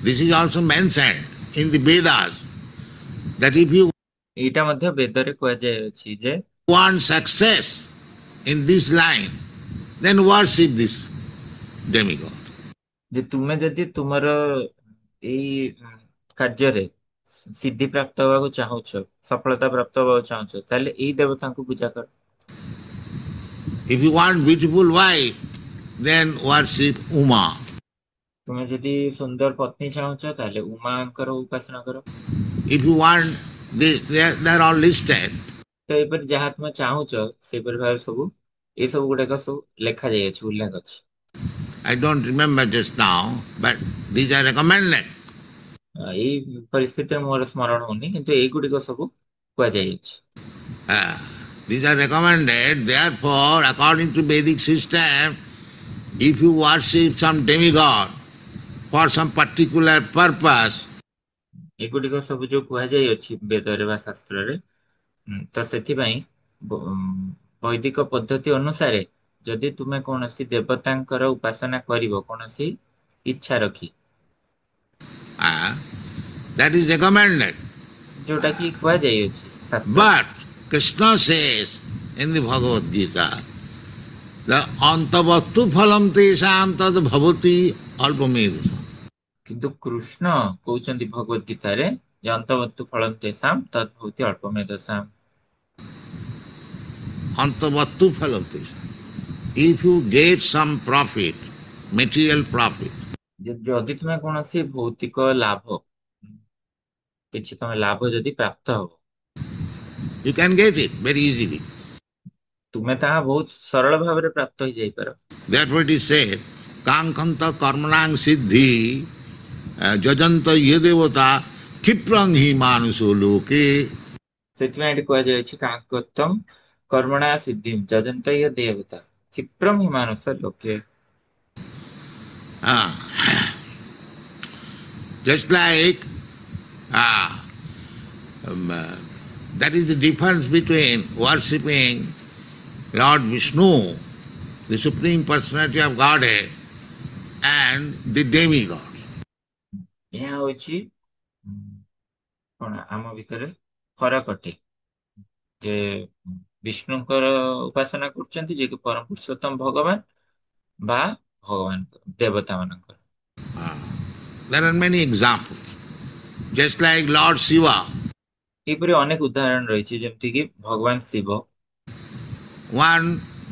E: This is also mentioned in the Vedas. That if you
B: ଏଇଟା ମଧ୍ୟ ବେଦରେ କୁହାଯାଇଅଛି ଯେ
E: want success in this line, then worship this demigod.
B: ଯେ ତୁମେ ଯଦି ତୁମର ଏଇ କାର୍ଯ୍ୟରେ ସିଦ୍ଧି ପ୍ରାପ୍ତ ହେବାକୁ ଚାହୁଁଛ ସଫଳତା ପ୍ରାପ୍ତ ହେବାକୁ ଚାହୁଁଛ ତାହେଲେ ଏଇ ଦେବତାଙ୍କୁ ପୂଜା କର।
E: If you want beautiful wife, then worship Uma.
B: ତୁମେ ଯଦି ସୁନ୍ଦର ପତ୍ନୀ ଚାହୁଁଛ ତାହେଲେ ଉମାଙ୍କର ଉପାସନା କର।
E: If you want this, they are all listed.
B: ତ ଏପରି ଯାହା ତୁମେ ଚାହୁଁଛ ସେପରି ଭାବରେ ସବୁ ଏଇ ସବୁ ଗୁଡାକ ସବୁ ଲେଖା ଯାଇଅଛି ଉଲ୍ଲେଖ ଅଛି।
E: I don't remember just now, but these are recommended.
B: ଏଇ ପରିସ୍ଥିତିରେ ମୋର ସ୍ମରଣ ହଉନି କିନ୍ତୁ ଏଇଗୁଡିକ ସବୁ କୁହାଯାଇଅଛି।
E: These are recommended. Therefore, according to Vedic system, if you worship some demigod for some particular purpose,
B: ଏଗୁଡିକ ସବୁ ଯୋଉ କୁହାଯାଇଅଛି ବେଦରେ ବା ଶାସ୍ତ୍ରରେ ତ ସେଥିପାଇଁ ବୈଦିକ ପଦ୍ଧତି ଅନୁସାରେ ଯଦି ତୁମେ କୌଣସି ଦେବତାଙ୍କର ଉପାସନା କରିବ କୌଣସି ଇଚ୍ଛା ରଖି
E: that is recommended.
B: ଯୋଉଟା କି କୁହାଯାଇଅଛି ଶାସ୍ତ୍ର।
E: But Krishna says in the Bhagavad Gita, the antavattu phalam tesam tad bhavati alpamedasam.
B: କିନ୍ତୁ କୃଷ୍ଣ କହୁଛନ୍ତି ଭଗବତ ଗୀତାରେ ଯେ ଅନ୍ତବର୍ତ୍ତୁ ଫଳଂ ତେଷାଂ ତଦ୍ ଭବତି ଅଳ୍ପମେଧସାଂ।
E: Antavattu phalam tesam. If you get some profit, material profit,
B: ଯଦି ତୁମେ କୌଣସି ଭୌତିକ ଲାଭ କିଛି ତମେ ଲାଭ ଯଦି ପ୍ରାପ୍ତ ହବ,
E: you can get it very easily.
B: ତୁମେ ତାହା ବହୁତ ସରଳ ଭାବରେ ପ୍ରାପ୍ତ ହେଇଯାଇପାର।
E: Therefore it is said, kankanta karmanang siddhi jajanta yedevata କ୍ଷିପ୍ରଂ ହି ମାନୁଷୋ ଲୋକେ।
B: ସେଥିପାଇଁ ଏଠି କୁହାଯାଇଛି କାଙ୍କତମ୍ କର୍ମଣା ସିଦ୍ଧିମ୍ ଯଜନ୍ତ ୟ ଦେବତା କ୍ଷିପ୍ରମ୍ ହି ମାନସ ଲୋକେ।
E: Just like that is the difference between worshipping Lord Vishnu, the Supreme Personality of Godhead, and the demigod.
B: ଏହା ହଉଛି କଣ ଆମ ଭିତରେ ଫରକ ଅଟେ ଯେ ବିଷ୍ଣୁଙ୍କର ଉପାସନା କରୁଛନ୍ତି ଯିଏକି ପରମ ପୁରୁଷୋତ୍ତମ ଭଗବାନ ବା ଭଗବାନ ଦେବତା ମାନଙ୍କର।
E: There are many examples. Just like Lord Shiva,
B: ଏହିପରି ଅନେକ ଉଦାହରଣ ରହିଛି ଯେମିତି କି ଭଗବାନ Shiva
E: one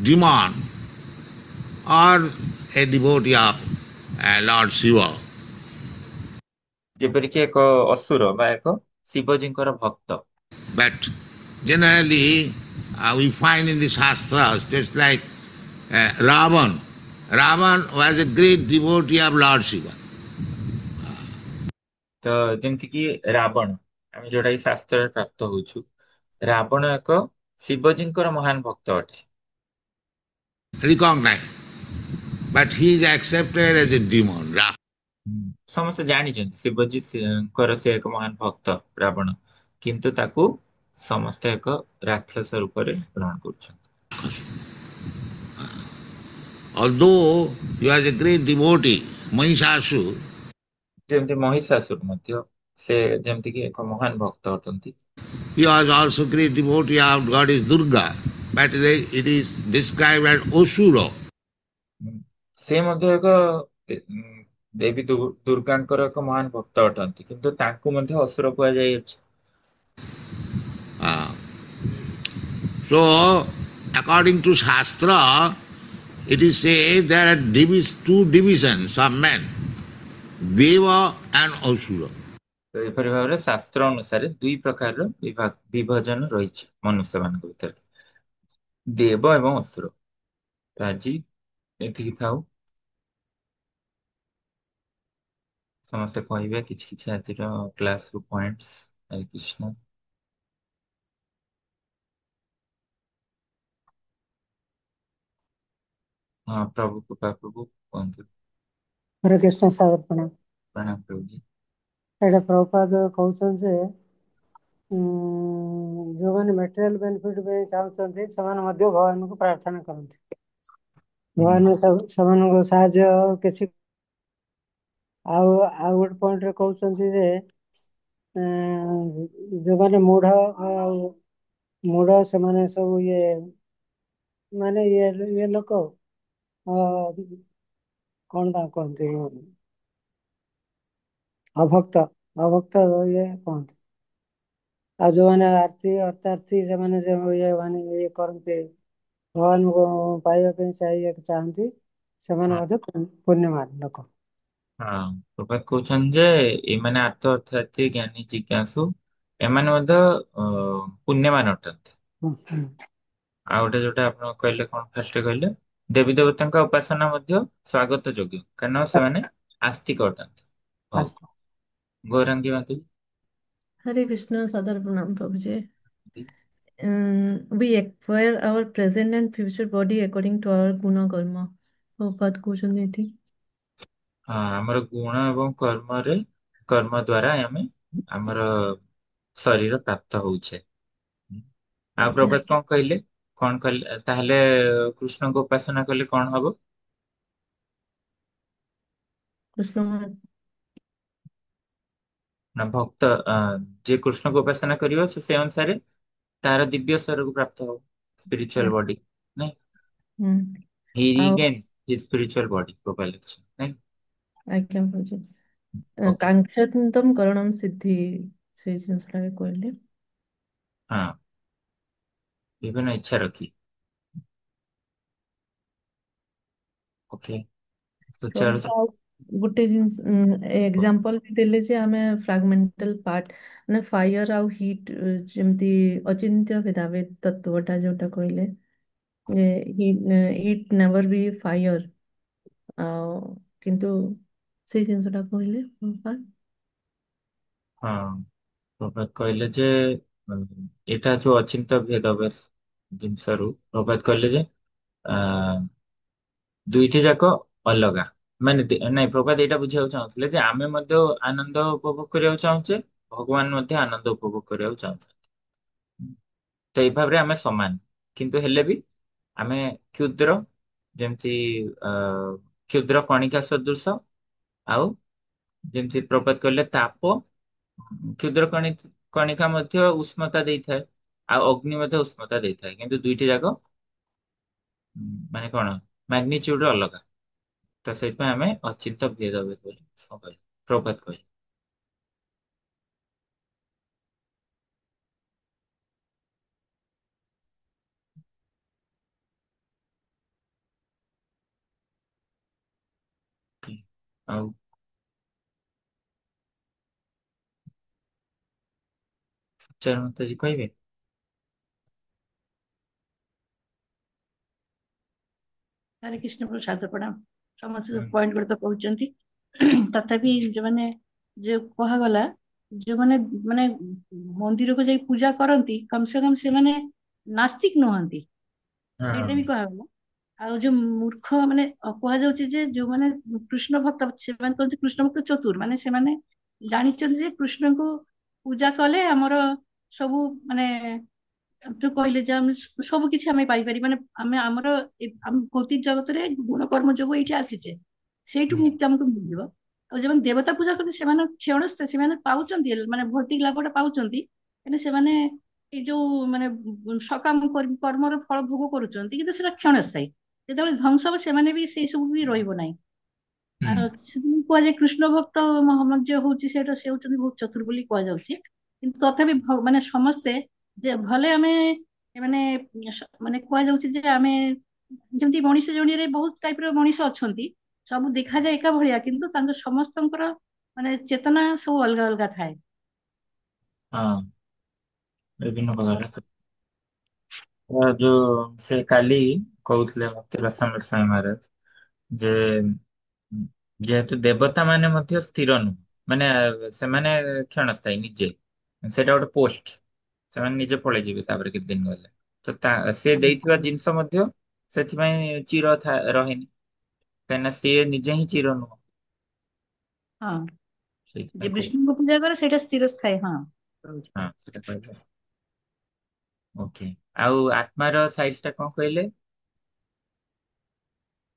E: demon or a devotee of Lord Shiva,
B: ଯେପରିକି ଏକ ଅସୁର ବା ଏକ ଶିବଜୀଙ୍କର ଭକ୍ତ।
E: but generally we find in the Shastras, just like Ravan. Ravan was a great devotee of Lord Shiva.
B: ତ ଯେମିତି କି ରାବଣ, ଆମେ ଯୋଉଟା କି ଶାସ୍ତ୍ରରେ ପ୍ରାପ୍ତ ହଉଛୁ, ରାବଣ ଏକ ଶିବଜୀଙ୍କର ମହାନ ଭକ୍ତ ଅଟେ।
E: Recognized. But he is accepted as a demon.
B: ସମସ୍ତେ ଜାଣିଛନ୍ତି ଶିବଜୀଙ୍କର ସେ ଏକ ମହାନ ଭକ୍ତ ରାବଣ, କିନ୍ତୁ ତାକୁ ସମସ୍ତେ ଏକ ରାକ୍ଷସ ରୂପରେ ଗ୍ରହଣ କରୁଛନ୍ତି।
E: Although he was a great devotee, Mahishasura,
B: ଯେମିତି ମହିଷାସୁର ମଧ୍ୟ ସେ ଯେମିତି କି ଏକ ମହାନ ଭକ୍ତ ଅଟନ୍ତି।
E: he was also great devotee of goddess Durga, but it is described as Osura.
B: ସେ ମଧ୍ୟ ଏକ ଦେବୀ ଦୁର୍ଗାଙ୍କର ଏକ ମହାନ ଭକ୍ତ ଅଟନ୍ତି, କିନ୍ତୁ ତାଙ୍କୁ ମଧ୍ୟ ଅସୁର କୁହାଯାଇଅଛି।
E: So, according to Shastra, it is said there are two divisions of men, Deva and Asura.
B: ତ ଏପରି ଭାବରେ ଶାସ୍ତ୍ର ଅନୁସାରେ ଦୁଇ ପ୍ରକାରର ବିଭାଜନ ରହିଛି ମନୁଷ୍ୟ ମାନଙ୍କ ଭିତରେ, ଦେବ ଏବଂ ଅସୁର। ତ ଆଜି ଏତିକି ଥାଉ, ସମସ୍ତେ କହିବେ କିଛି କିଛି ଆଜିର କ୍ଲାସ ରୁ ପଏଣ୍ଟସ୍। ହରେ କୃଷ୍ଣ। ହଁ ପ୍ରଭୁ କୃପା ପ୍ରଭୁ କୁହନ୍ତୁ।
F: ହରେ କୃଷ୍ଣ ସାଗର ପ୍ରଣାମ।
B: ପ୍ରଣାମ ପ୍ରଭୁଜୀ।
F: ଏଇଟା ପ୍ରଭୁପାଦ କହୁଛନ୍ତି ଯେ ଯୋଉମାନେ ମେଟେରିଆଲ ବେନିଫିଟ ପାଇଁ ଚାହୁଁଛନ୍ତି ସେମାନେ ମଧ୍ୟ ଭଗବାନଙ୍କୁ ପ୍ରାର୍ଥନା କରନ୍ତି। ଭଗବାନ ସେମାନଙ୍କ ସାହାଯ୍ୟ କିଛି ଆଉ ଆଉ ଗୋଟେ ପଏଣ୍ଟରେ କହୁଛନ୍ତି ଯେ ଯୋଉମାନେ ମୂଢ ସେମାନେ ସବୁ ମାନେ ଇଏ ଲୋକ କଣ ତାଙ୍କୁ କହନ୍ତି ଅଭକ୍ତ କହନ୍ତି। ଆଉ ଯୋଉମାନେ ଅର୍ଥାର୍ଥୀ ସେମାନେ ଇଏ କରନ୍ତି ଭଗବାନଙ୍କୁ ପାଇବା ପାଇଁ ଚାହାନ୍ତି ସେମାନେ ମଧ୍ୟ ପୁଣ୍ୟମାନ ଲୋକ।
B: ହଁ ପ୍ରଭାତ କହୁଛନ୍ତି ଯେ ଏମାନେ ଅର୍ଥାତ୍ ଜ୍ଞାନୀ ଜିଜ୍ଞାସୁ, ଏମାନେ ମଧ୍ୟ ପୁଣ୍ୟମାନ ଅଟନ୍ତି। ଆଉ ଗୋଟେ ଯୋଉଟା ଆପଣ କହିଲେ କଣ ଫାଷ୍ଟ କହିଲେ, ଦେବୀ ଦେବତାଙ୍କ ଉପାସନା ମଧ୍ୟ ସ୍ୱାଗତ ଯୋଗ୍ୟ, କାରଣ ସେମାନେ ଆସ୍ତିକ ଅଟନ୍ତି। ହଉ ଗୌରାଙ୍ଗୀ ମାତା।
G: Hare Krishna, Sadar Pranam Prabhuji. We acquire our present and future body according to our guna karma. Prabhupada କହୁଛନ୍ତି ଏଠି।
B: ହଁ ଆମର ଗୁଣ ଏବଂ କର୍ମ ଦ୍ୱାରା ଆମେ ଆମର ଶରୀର ପ୍ରାପ୍ତ ହଉଛେ। ଆଉ ପ୍ରଭାତ କଣ କହିଲେ ତାହେଲେ କୃଷ୍ଣଙ୍କ ଉପାସନା କଲେ କଣ ହବ?
G: କୃଷ୍ଣ
B: ନା ଭକ୍ତ ଯିଏ କୃଷ୍ଣଙ୍କ ଉପାସନା କରିବ ସେ ଅନୁସାରେ ତାର ଦିବ୍ୟ ସ୍ୱରକୁ ପ୍ରାପ୍ତ ହବ, ସ୍ପିରିଚୁଆଲ ବଡି ନାଇଁ। He regains his spiritual body propelled, ନାଇଁ।
G: ଆଜ୍ଞା ପ୍ରଭୁଜି। କାଙ୍କ୍ଷନ୍ତମ୍ କरणम ସିଦ୍ଧି ସେଇ ଜିନିଷଟା କହିଲେ।
B: ହଁ ବିଭିନ୍ନ ଇଚ୍ଛା ରଖି। ଓକେ ସୁଚାରୁ
G: ଗୋଟେ ଜିନିଷ ଏକ୍ସାମ୍ପଲ ବି ଦେଲେ ଯେ ଆମେ ଫ୍ରାଗମେଣ୍ଟାଲ ପାର୍ଟ ମାନେ ଫାୟାର ଆଉ ହିଟ୍ ଯେମିତି ଅଚିନ୍ତ୍ୟ ଭେଦାଭେଦ ତତ୍ଵଟା ଯୋଉଟା କହିଲେ ଯେ ହିଟ୍ ନେଭର ବି ଫାୟାର ଆଉ କିନ୍ତୁ ସେଇ ଜିନିଷଟା କହିଲେ ପ୍ରଭୁପାଦ।
B: ହଁ ପ୍ରଭାତ କହିଲେ ଯେ ଏଇଟା ଯୋଉ ଅଚିନ୍ତ୍ୟ ଭେଦ ଜିନିଷରୁ ପ୍ରଭାତ କହିଲେ ଯେ ଆ, ଦୁଇଟି ଯାକ ଅଲଗା। ମାନେ ନାଇଁ, ପ୍ରଭାତ ଏଇଟା ବୁଝିବାକୁ ଚାହୁଁଥିଲେ ଯେ ଆମେ ମଧ୍ୟ ଆନନ୍ଦ ଉପଭୋଗ କରିବାକୁ ଚାହୁଁଛେ, ଭଗବାନ ମଧ୍ୟ ଆନନ୍ଦ ଉପଭୋଗ କରିବାକୁ ଚାହୁଁଛନ୍ତି। ତ ଏଇ ଭାବରେ ଆମେ ସମାନ, କିନ୍ତୁ ହେଲେ ବି ଆମେ କ୍ଷୁଦ୍ର, ଯେମିତି ଅ କ୍ଷୁଦ୍ର କଣିକା ସଦୃଶ। ଆଉ ଯେମିତି ପ୍ରଭାତ କହିଲେ ତାପ, କ୍ଷୁଦ୍ର କଣିକା ମଧ୍ୟ ଉଷ୍ମତା ଦେଇଥାଏ, ଆଉ ଅଗ୍ନି ମଧ୍ୟ ଉଷ୍ମତା ଦେଇଥାଏ, କିନ୍ତୁ ଦୁଇଟି ଯାକ ମାନେ କଣ ମ୍ୟାଗ୍ନିଚ୍ୟୁଡ ଅଲଗା। ତ ସେଇଥିପାଇଁ ଆମେ ଅଚିନ୍ତ୍ୟ ଭେଦ ବୋଲି କହିଲେ, ପ୍ରଭାତ କହିଲେ। Okay. ଆଉ ମାତାଜୀ କହିବେ?
C: ହରେ କୃଷ୍ଣ ପ୍ରସାଦ ପ୍ରଣାମ। ସମସ୍ତେ
B: ହୁଁ।
C: ସବୁ ପଏଣ୍ଟ ଗୁଡିକ କହୁଛନ୍ତି। ତଥାପି ଯୋଉମାନେ ଯୋଉ କୁହାଗଲା ଯୋଉମାନେ ମାନେ ମନ୍ଦିରକୁ ଯାଇ ପୂଜା କରନ୍ତି କମ ସେ କମ ସେମାନେ ନାସ୍ତିକ ନୁହନ୍ତି, ସେଇଟା ବି
B: ହଁ
C: କୁହାଗଲା। ଆଉ ଯୋଉ ମୂର୍ଖ ମାନେ କୁହାଯାଉଛି ଯେ ଯୋଉମାନେ କୃଷ୍ଣ ଭକ୍ତ ସେମାନେ କହନ୍ତି କୃଷ୍ଣ ଭକ୍ତ ଚତୁର, ମାନେ ସେମାନେ ଜାଣିଛନ୍ତି ଯେ କୃଷ୍ଣଙ୍କୁ ପୂଜା କଲେ ଆମର ସବୁ ମାନେ ଯୋଉ କହିଲେ ଯେ ଆମେ ସବୁ କିଛି ଆମେ ପାଇପାରିବା, ମାନେ ଆମେ ଆମର ଆମ ଭୌତିକ ଜଗତରେ ଗୁଣ କର୍ମ ଯୋଗୁ ଏଇଠି ଆସିଛେ, ସେଇଠୁ ମୁକ୍ତି ଆମକୁ ମିଳିବ। ଆଉ ଯୋଉମାନେ ଦେବତା ପୂଜା କରନ୍ତି ସେମାନେ କ୍ଷଣସ୍ଥ ସେମାନେ ପାଉଛନ୍ତି, ମାନେ ଭୌତିକ ଲାଭଟା ପାଉଛନ୍ତି, କିନ୍ତୁ ସେମାନେ ଏଇ ଯୋଉ ମାନେ ସକାମ କର୍ମର ଫଳ ଭୋଗ କରୁଛନ୍ତି, କିନ୍ତୁ ସେଟା କ୍ଷଣସ୍ଥାୟୀ। ଯେତେବେଳେ ଧ୍ୱଂସ ହବ ସେମାନେ ବି ସେଇ ସବୁ ବି ରହିବ ନାହିଁ।
B: ହୁଁ।
C: ଆଉ ସେଥିପାଇଁ କୁହାଯାଏ କୃଷ୍ଣ ଭକ୍ତ ମହମ୍ମଦ ଯିଏ ହଉଛି ସେଇଟା ସେ ହଉଛନ୍ତି ବହୁତ ଚତୁର ବୋଲି କୁହାଯାଉଛି। କିନ୍ତୁ ତଥାପି ମାନେ ସମସ୍ତେ ଯେ ଭଲେ ଆମେ ମାନେ ମାନେ କୁହାଯାଉଛି ଯେ ଆମେ ଯେମିତି ମଣିଷ ଜଣିରେ ବହୁତ ଟାଇପ ର ମଣିଷ ଅଛନ୍ତି, ସବୁ ଦେଖାଯାଏ ଏକା ଭଳିଆ, କିନ୍ତୁ ତାଙ୍କ ସମସ୍ତଙ୍କର ମାନେ ଚେତନା ସବୁ ଅଲଗା ଅଲଗା ଥାଏ।
B: ହଁ ବିଭିନ୍ନ ପ୍ରକାର ଯୋଉ ସେ କାଲି କହୁଥିଲେ ମତେ ରସାମୃତ ସ୍ୱାମୀ ମହାରାଜ ଯେ ଯେହେତୁ ଦେବତା ମାନେ ମଧ୍ୟ ସ୍ଥିର ନୁହଁ, ମାନେ ସେମାନେ କ୍ଷଣସ୍ଥାୟୀ ନିଜେ, ସେଇଟା ଗୋଟେ ପୋଷ୍ଟ, ସେମାନେ ନିଜେ ପଳେଇଯିବେ ତାପରେ କିଛି ଦିନ ଗଲେ। ତ ସେ ଦେଇଥିବା ଜିନିଷ ମଧ୍ୟ ସେଥିପାଇଁ ରହେନି, କାହିଁକିନା ସିଏ ନିଜେ ହିଁ ଚିର ନୁହଁ।
C: ହଁ, ଯେ
B: ସେଇଥିପାଇଁ କହୁ
C: ବିଷ୍ଣୁଙ୍କୁ ପୂଜା କରେ ସେଇଟା ସ୍ଥିର ସ୍ଥାୟୀ। ହଁ ରହୁଛି।
B: ହଁ ସେଟା କହିଲେ। ଓକେ, ଆଉ ଆତ୍ମାର ସାଇଜ ଟା କଣ କହିଲେ?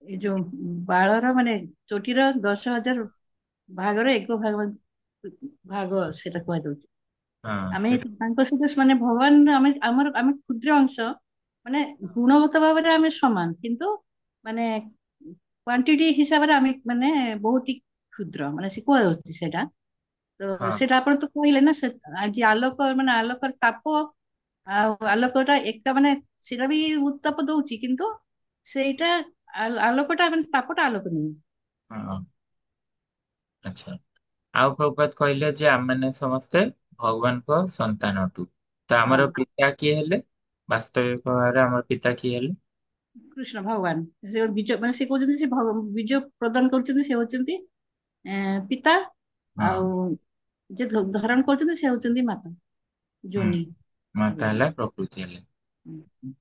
C: ଏଇ ଯୋଉ ବାଳର ମାନେ ଚୋଟିର 10,000 ଭାଗର ଏକ ଭାଗ, ଭାଗ ସେଟା କୁହାଯାଉଛି।
B: ହଁ
C: ଆମେ
B: ସେଟା
C: ତାଙ୍କ ସହିତ ମାନେ ଭଗବାନ ଆମେ କ୍ଷୁଦ୍ର ଅଂଶ, ମାନେ ଗୁଣଗତ ଭାବରେ ଆମେ ସମାନ, କିନ୍ତୁ ମାନେ କ୍ୱାଣ୍ଟିଟି ହିସାବରେ ଆମେ ମାନେ ବହୁତ ହି କ୍ଷୁଦ୍ର, ମାନେ ସେ କୁହାଯାଉଛି ସେଇଟା। ତ
B: ହଁ
C: ସେଇଟା ଆପଣ ତ କହିଲେ ନା, ଆଜି ଆଲୋକ ମାନେ ଆଲୋକର ତାପ ଆଉ ଆଲୋକଟା ଏକା, ମାନେ ସେଇଟା ବି ଉତ୍ତାପ ଦଉଛି, କିନ୍ତୁ ସେଇଟା ଆଲୋକଟା ମାନେ ତାପଟା ଆଲୋକ ନୁହେଁ।
B: ହଁ ଆଚ୍ଛା। ଆଉ ପ୍ରଭୁପାଦ କହିଲେ ଯେ ଆମେମାନେ ସମସ୍ତେ ଭଗବାନଙ୍କ ସନ୍ତାନ ଅଟୁ। ତ
C: ହଁ,
B: ଆମର ପିତା କିଏ ହେଲେ? ବାସ୍ତବିକ ଭାବରେ ଆମର ପିତା କିଏ ହେଲେ?
C: କୃଷ୍ଣ ଭଗବାନ ସେ ବିଜୟ, ମାନେ ସେ କହୁଛନ୍ତି ସେ ବିଜୟ ପ୍ରଦାନ କରୁଛନ୍ତି, ସେ ହଉଛନ୍ତି ପିତା।
B: ହଁ
C: ଆଉ ଯେ ଧାରଣ କରୁଛନ୍ତି ସେ ହଉଛନ୍ତି ମାତା
B: ହୁଁ
C: ଯୋନି।
B: ମାତା ହେଲା ପ୍ରକୃତି ହେଲେ।
C: ହୁଁ।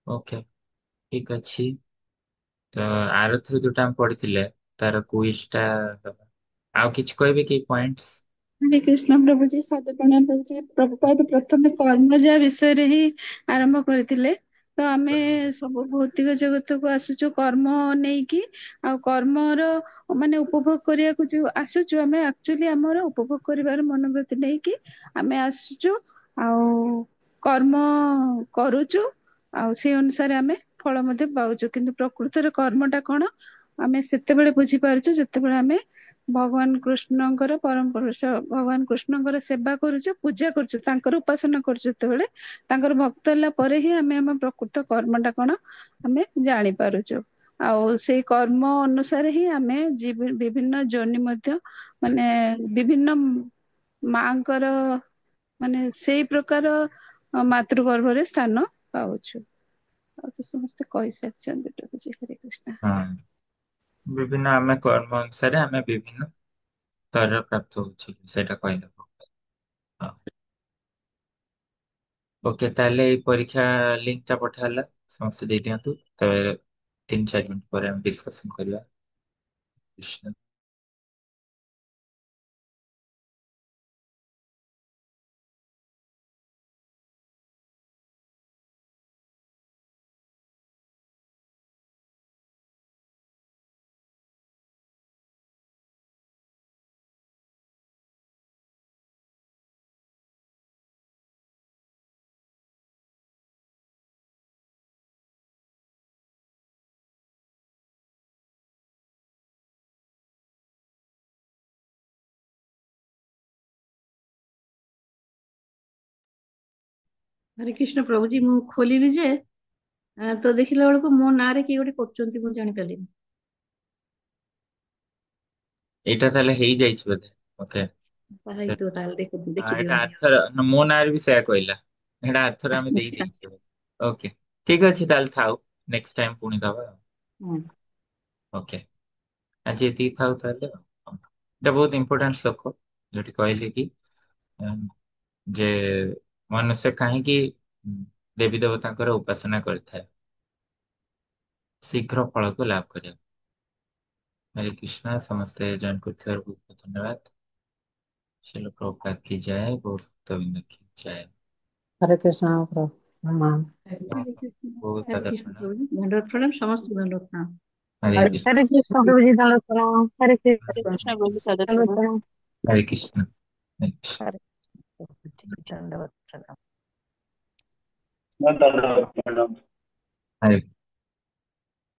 B: ଓକେ, ଠିକ ଅଛି। ତ ଆରଥର ଯୋଉଟା ଆମେ ପଢିଥିଲେ ତାର କୁଇଜ ଟା ଆଉ କିଛି କହିବେ କି ପଏଣ୍ଟସ୍?
H: ହରେ କୃଷ୍ଣ ପ୍ରଭୁଜୀ, ସାଦର ପ୍ରଣାମ ପ୍ରଭୁଜୀ। ପ୍ରଭୁପାଦ ପ୍ରଥମେ କର୍ମଜା ବିଷୟରେ ହିଁ ଆରମ୍ଭ କରିଥିଲେ। ତ ଆମେ ସବୁ ଭୌତିକ ଜଗତକୁ ଆସୁଛୁ କର୍ମ ନେଇକି, ଆଉ କର୍ମର ମାନେ ଉପଭୋଗ କରିବାକୁ ଯୋଉ ଆସୁଛୁ, ଆମେ ଆକ୍ଚୁଆଲି ଆମର ଉପଭୋଗ କରିବାର ମନୋବୃତ୍ତି ନେଇକି ଆମେ ଆସୁଛୁ, ଆଉ କର୍ମ କରୁଛୁ, ଆଉ ସେଇ ଅନୁସାରେ ଆମେ ଫଳ ମଧ୍ୟ ପାଉଛୁ। କିନ୍ତୁ ପ୍ରକୃତରେ କର୍ମଟା କଣ ଆମେ ସେତେବେଳେ ବୁଝିପାରୁଛୁ ଯେତେବେଳେ ଆମେ ଭଗବାନ କୃଷ୍ଣଙ୍କର ପରମ ପୁରୁଷ ଭଗବାନ କୃଷ୍ଣଙ୍କର ସେବା କରୁଛୁ, ପୂଜା କରୁଛୁ, ତାଙ୍କର ଉପାସନା କରୁଛୁ, ଯେତେବେଳେ ତାଙ୍କର ଭକ୍ତ ହେଲା ପରେ ହିଁ ଆମେ ଆମ ପ୍ରକୃତ କର୍ମଟା କଣ ଆମେ ଜାଣିପାରୁଛୁ। ଆଉ ସେଇ କର୍ମ ଅନୁସାରେ ହିଁ ଆମେ ବିଭିନ୍ନ ଯୋନି ମଧ୍ୟ ମାନେ ବିଭିନ୍ନ ମାଙ୍କର ମାନେ ସେଇ ପ୍ରକାର ମାତୃଗର୍ଭରେ ସ୍ଥାନ ପାଉଛୁ। ଆଉ ତ ସମସ୍ତେ କହିସାରିଛନ୍ତି ପ୍ରଭୁଜୀ। ହରେ କୃଷ୍ଣ।
B: ହଁ, ବିଭିନ୍ନ ଆମେ କର୍ମ ଅନୁସାରେ ଆମେ ବିଭିନ୍ନ ସ୍ତରରେ ପ୍ରାପ୍ତ ହଉଛି ସେଇଟା କହିଲେ। ହଁ। ଓକେ, ତାହେଲେ ଏଇ ପରୀକ୍ଷା ଲିଙ୍କ ଟା ପଠା ହେଲା, ସମସ୍ତେ ଦେଇ ଦିଅନ୍ତୁ। ତାପରେ 3-4 ମିନିଟ୍ ପରେ ଆମେ ଡିସ୍କସନ କରିବା। କୃଷ୍ଣ।
C: ହରେ କୃଷ୍ଣ ପ୍ରଭୁଜୀ, ମୁଁ ଖୋଲିଲି ଯେ ତ ଦେଖିଲା ବେଳକୁ ମୋ ନାଁରେ କିଏ ଗୋଟେ କରୁଛନ୍ତି, ମୁଁ ଜାଣିପାରିଲିନି।
B: ଏଇଟା ତାହେଲେ ହେଇଯାଇଛି ବୋଧେ। ଓକେ,
C: ହେଇଥିବ ତାହେଲେ ଦେଖିଦିଅ।
B: ଏଇଟା ଆର୍ଥର ମୋ ନାଁରେ ବି ସେୟା କହିଲା। ଏଇଟା ଆର୍ଥର ଆମେ ଦେଇ
C: ଆଚ୍ଛା।
B: ଦେଇଛୁ। ଓକେ, ଠିକ ଅଛି, ତାହେଲେ ଥାଉ, ନେକ୍ସଟ ଟାଇମ ପୁଣି ଦବା।
C: ହୁଁ।
B: ଓକେ, ଆଜି ଏତିକି ଥାଉ ତାହେଲେ। ଏଇଟା ବହୁତ ଇମ୍ପୋର୍ଟାଣ୍ଟ ଶ୍ଲୋକ, ଯୋଉଠି କହିଲେ କି ଉଁ, ଯେ ମନୁଷ୍ୟ କାହିଁକି ଦେବୀ ଦେବତାଙ୍କର ଉପାସନା କରିଥାଏ, ଶୀଘ୍ର ଫଳକୁ ଲାଭ କରିବା। हरे कृष्णा। ସମସ୍ତେ ଜଏନ୍ କରିଥିବାରୁ ବହୁତ ବହୁତ ଧନ୍ୟବାଦ। ଶିଲ ପ୍ରଭୁପାଦ की जय, ବହୁତ गोविंद की जय।
F: हरे कृष्ण प्रणाम।
C: हरे कृष्ण।
B: बहुत
C: हरे
B: सादर
C: कृष्ण
B: प्रणाम।
C: प्रभुजी, दंडवत प्रणाम, समस्त दंडवत प्रणाम।
B: हरे
F: हरे
B: कृष्ण।
F: हरे कृष्ण प्रभु जी दंडवत प्रणाम। हरे कृष्ण
I: हरे कृष्ण प्रभु सादर
F: दंडवत
I: प्रणाम।
F: प्रणाम।
B: हरे कृष्ण। हरे कृष्ण।
F: हरे कृष्ण दंडवत प्रणाम।
A: धन्यवाद मैडम।
B: हरे